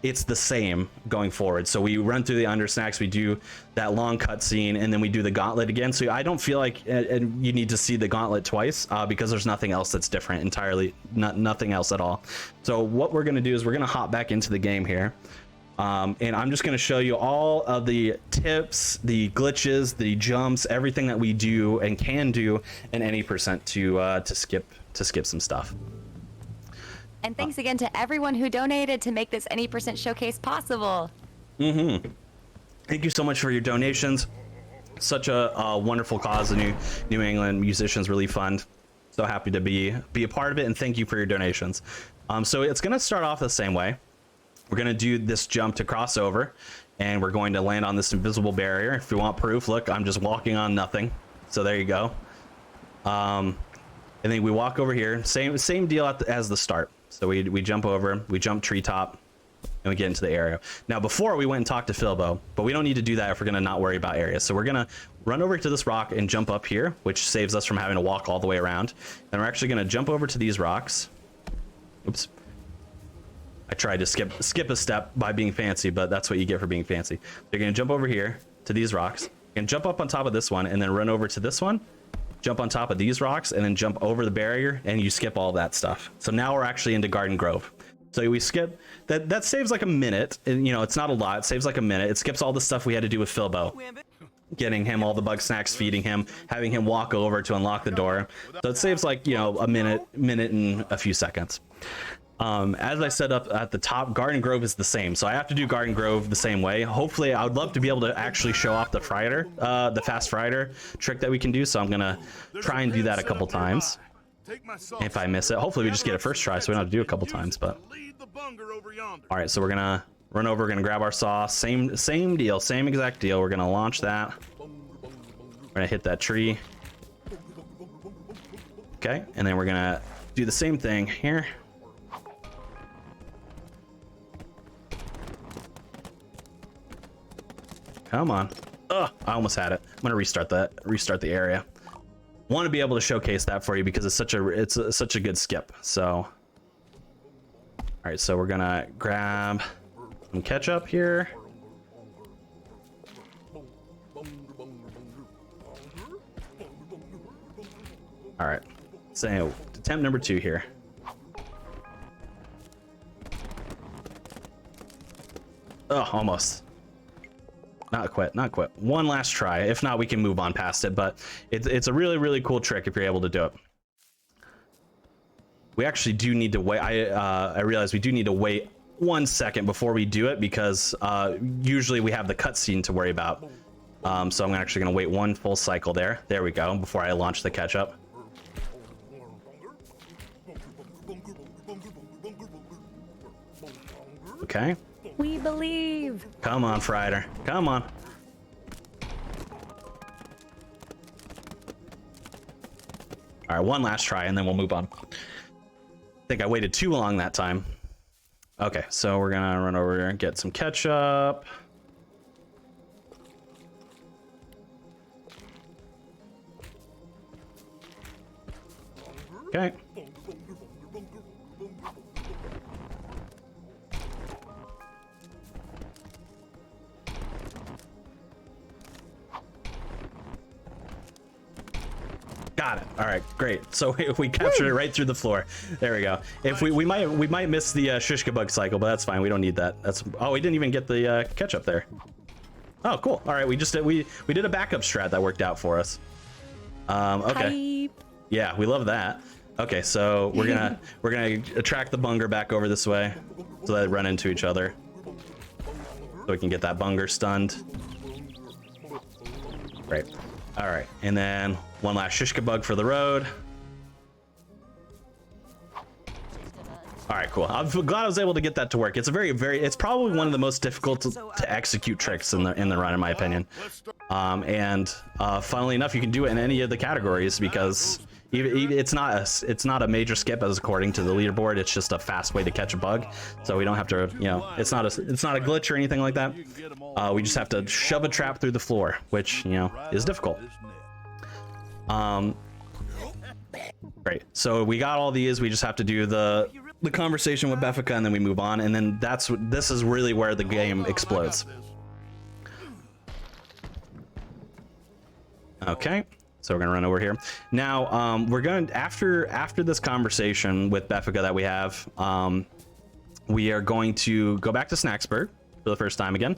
it's the same going forward. So we run through the undersnacks, we do that long cutscene, and then we do the gauntlet again. So I don't feel like you need to see the gauntlet twice because there's nothing else that's different entirely, nothing else at all. So what we're gonna do is we're gonna hop back into the game here. And I'm just gonna show you all of the tips, the glitches, the jumps, everything that we do and can do in any percent to skip some stuff. And thanks again to everyone who donated to make this Any Percent showcase possible. Thank you so much for your donations. Such a wonderful cause, the New England Musicians Relief Fund. So happy to be a part of it, and thank you for your donations. So it's gonna start off the same way. We're gonna do this jump to cross over, and we're going to land on this invisible barrier. If you want proof, look, I'm just walking on nothing. So there you go. And then we walk over here. Same deal as the start. So we jump over, we jump treetop, and we get into the area. Now before we went and talked to Philbo, but we don't need to do that if we're gonna not worry about areas. So we're gonna run over to this rock and jump up here, which saves us from having to walk all the way around. And we're actually gonna jump over to these rocks. Oops. I tried to skip a step by being fancy, but that's what you get for being fancy. You're gonna jump over here to these rocks, and jump up on top of this one, and then run over to this one, jump on top of these rocks, and then jump over the barrier, and you skip all that stuff. So now we're actually into Garden Grove. So we skip that saves like a minute, and you know, it's not a lot, it saves like a minute. It skips all the stuff we had to do with Philbo, getting him all the Bugsnax, feeding him, having him walk over to unlock the door. So it saves like, you know, a minute and a few seconds. As I said up at the top, Garden Grove is the same, so I have to do Garden Grove the same way. Hopefully, I would love to be able to actually show off the Frider, the fast Frider trick that we can do, so I'm gonna try and do that a couple times. If I miss it, hopefully we just get it first try, so we don't have to do it a couple times, but... Alright, so we're gonna run over, we're gonna grab our saw, same deal, same exact deal. We're gonna launch that. We're gonna hit that tree. Okay, and then we're gonna do the same thing here. Come on. Ugh, I almost had it. I'm gonna restart the area. Want to be able to showcase that for you because it's such a good skip. So, all right, so we're gonna grab some ketchup here. All right, so attempt number 2 here. Oh, almost. Not quit. One last try. If not, we can move on past it, but it's a really cool trick if you're able to do it. We actually do need to wait. I realize we do need to wait 1 second before we do it because usually we have the cutscene to worry about. So I'm actually gonna wait 1 full cycle there. There we go, before I launch the ketchup. Okay. We believe. Come on, Frider. Come on. All right, 1 last try, and then we'll move on. I think I waited too long that time. Okay, so we're gonna run over here and get some ketchup. Okay. Got it. All right, great. So we captured it right through the floor. There we go. If we might miss the shishka bug cycle, but that's fine. We don't need that. That's we didn't even get the ketchup there. Oh, cool. All right, we did a backup strat that worked out for us. Okay. Hype. Yeah, we love that. Okay, so we're gonna attract the bunger back over this way so they run into each other, so we can get that bunger stunned. Great. All right, and then 1 last shishka bug for the road. All right, cool. I'm glad I was able to get that to work. It's a it's probably one of the most difficult to execute tricks in the run, in my opinion. Funnily enough, you can do it in any of the categories because it's not a major skip as according to the leaderboard. It's just a fast way to catch a bug, so we don't have to, you know, it's not a glitch or anything like that. We just have to shove a trap through the floor, which, you know, is difficult. Great. So we got all these. We just have to do the the conversation with Beffica, and then we move on, and then this is really where the game explodes. Okay, so we're gonna run over here now. We're going after this conversation with Beffica that we have. We are going to go back to Snacksburg for the first time again,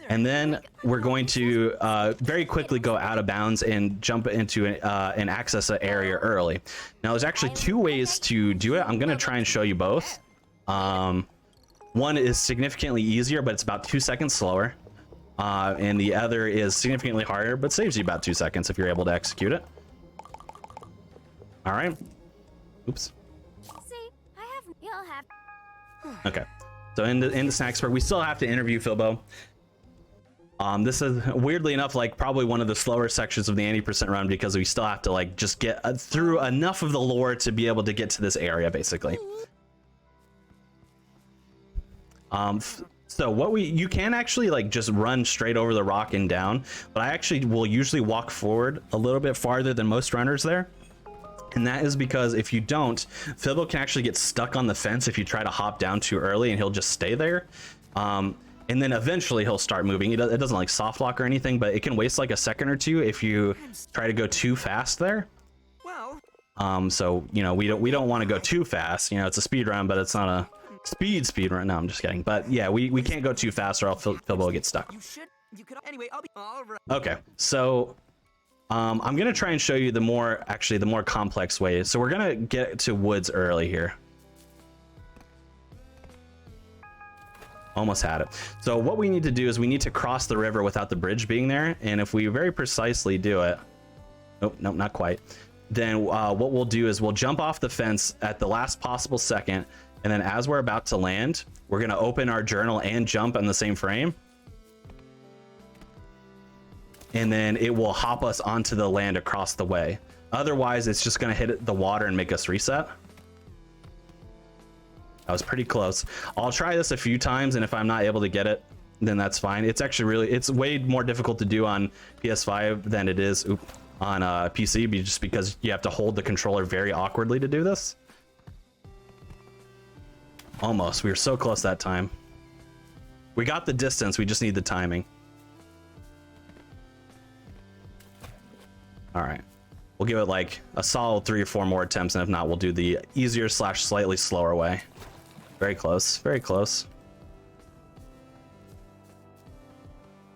and then we're going to very quickly go out of bounds and jump into and access an area early. Now, there's actually 2 ways to do it. I'm gonna try and show you both. One is significantly easier, but it's about 2 seconds slower. And the other is significantly harder, but saves you about 2 seconds if you're able to execute it. All right. Oops. See, you'll have. Okay. So in the Snacksburg, we still have to interview Filbo. This is weirdly enough, like probably one of the slower sections of the 80% run because we still have to like just get through enough of the lore to be able to get to this area, basically. So you can actually like just run straight over the rock and down, but I actually will usually walk forward a little bit farther than most runners there. And that is because if you don't, Filbo can actually get stuck on the fence if you try to hop down too early, and he'll just stay there. And then eventually he'll start moving. It doesn't like soft lock or anything, but it can waste like a second or two if you try to go too fast there. Well, so you know, we don't want to go too fast. You know, it's a speed run, but it's not a speed run. No, I'm just kidding. But yeah, we can't go too fast or else Filbo will get stuck. you could anyway. I'll be all right. Okay, so I'm gonna try and show you the more complex ways. So we're gonna get to woods early here. Almost had it. So what we need to do is we need to cross the river without the bridge being there, and if we very precisely do it, nope, not quite, then what we'll do is we'll jump off the fence at the last possible second, and then as we're about to land, we're gonna open our journal and jump in the same frame, and then it will hop us onto the land across the way. Otherwise, it's just gonna hit the water and make us reset. I was pretty close. I'll try this a few times, and if I'm not able to get it, then that's fine. It's actually it's way more difficult to do on PS5 than it is on PC, just because you have to hold the controller very awkwardly to do this. Almost. We were so close that time. We got the distance, we just need the timing. All right. We'll give it like a solid 3 or 4 more attempts, and if not, we'll do the easier / slightly slower way. Very close, very close.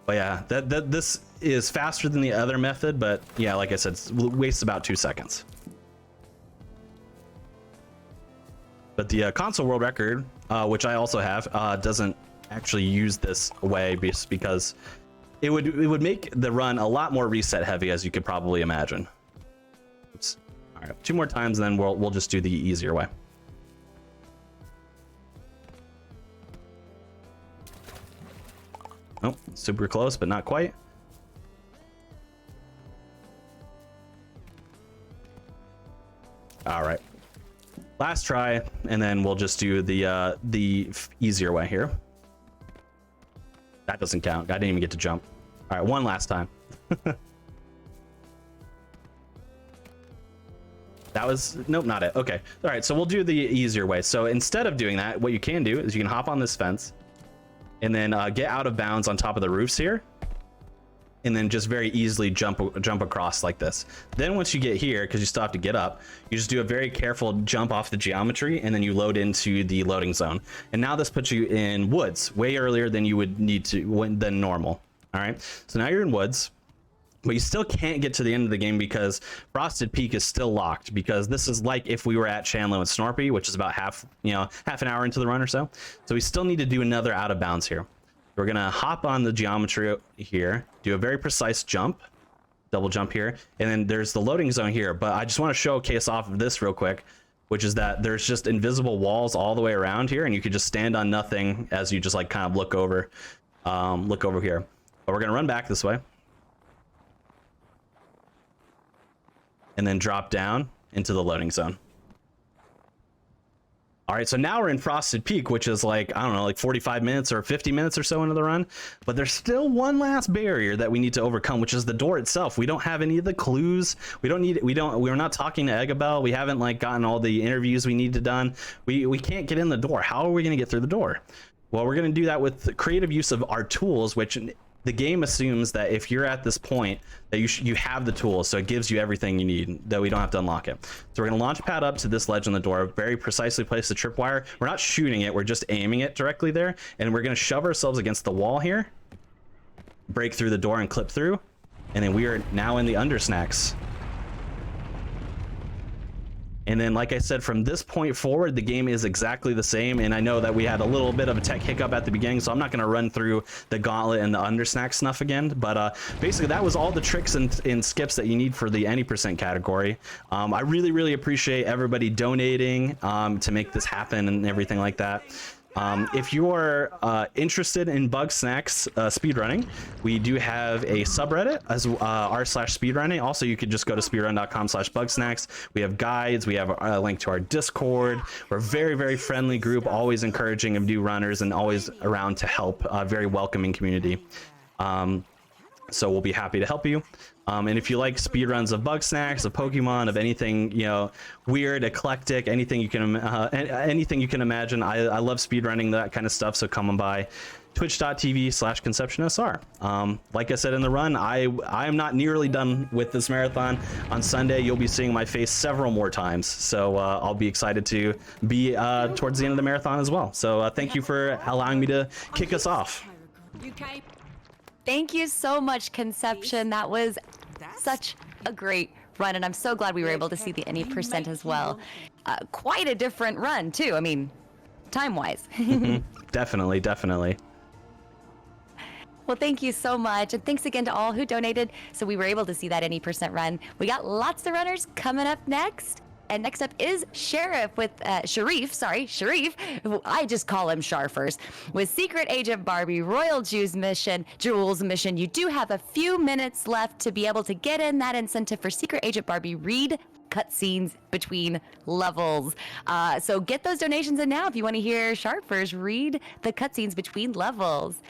But yeah, this is faster than the other method, but yeah, like I said, it wastes about 2 seconds. But the console world record, which I also have, doesn't actually use this way because it would make the run a lot more reset heavy, as you could probably imagine. Oops. All right, 2 more times, and then we'll just do the easier way. Oh, super close, but not quite. All right, last try, and then we'll just do the easier way here. That doesn't count. I didn't even get to jump. All right, one last time. That was, nope, not it. Okay, all right, so we'll do the easier way. So instead of doing that, what you can do is you can hop on this fence and then get out of bounds on top of the roofs here, and then just very easily jump across like this. Then once you get here, because you still have to get up, you just do a very careful jump off the geometry, and then you load into the loading zone. And now this puts you in woods way earlier than you would need to than normal. All right, so now you're in woods, but you still can't get to the end of the game because Frosted Peak is still locked, because this is like if we were at Chandler and Snorpy, which is about half an hour into the run or so. So we still need to do another out of bounds here. We're gonna hop on the geometry here, do a very precise jump, double jump here, and then there's the loading zone here. But I just want to showcase off of this real quick, which is that there's just invisible walls all the way around here, and you could just stand on nothing as you just like kind of look over here. But we're gonna run back this way, and then drop down into the loading zone. All right, so now we're in Frosted Peak, which is like, I don't know, like 45 minutes or 50 minutes or so into the run. But there's still one last barrier that we need to overcome, which is the door itself. We don't have any of the clues. We're not talking to Eggabell. We haven't like gotten all the interviews we need to done. We can't get in the door. How are we going to get through the door? Well, we're going to do that with the creative use of our tools, which the game assumes that if you're at this point that you have the tools, so it gives you everything you need, that we don't have to unlock it. So we're going to launch pad up to this ledge on the door, very precisely place the tripwire. We're not shooting it, we're just aiming it directly there, and we're going to shove ourselves against the wall here, break through the door and clip through, and then we are now in the Undersnacks. And then, like I said, from this point forward, the game is exactly the same. And I know that we had a little bit of a tech hiccup at the beginning, so I'm not going to run through the Gauntlet and the Undersnack stuff again. But basically, that was all the tricks and skips that you need for the any percent category. I really, really appreciate everybody donating to make this happen and everything like that. If you are interested in Bugsnax speedrunning, we do have a subreddit as r/speedrunning. Also, you could just go to speedrun.com/Bugsnax. We have guides. We have a link to our Discord. We're a very, very friendly group, always encouraging of new runners and always around to help. Very welcoming community. So we'll be happy to help you. And if you like speedruns of Bugsnax, of Pokemon, of anything, you know, weird, eclectic, anything you can imagine, I love speedrunning that kind of stuff. So come on by twitch.tv/ConceptionSR. Like I said in the run, I am not nearly done with this marathon. On Sunday, you'll be seeing my face several more times. So I'll be excited to be towards the end of the marathon as well. So thank you for allowing me to kick us off. Thank you so much, Conception. That was such a great run, and I'm so glad we were able to see the any percent as well. Quite a different run, too. I mean, time-wise. Definitely, definitely. Well, thank you so much, and thanks again to all who donated so we were able to see that any percent run. We got lots of runners coming up next. And next up is Sharif with Sharif. I just call him Sharfers. With Secret Agent Barbie Royal Jewels mission. You do have a few minutes left to be able to get in that incentive for Secret Agent Barbie. Read cutscenes between levels. So get those donations in now if you want to hear Sharfers read the cutscenes between levels.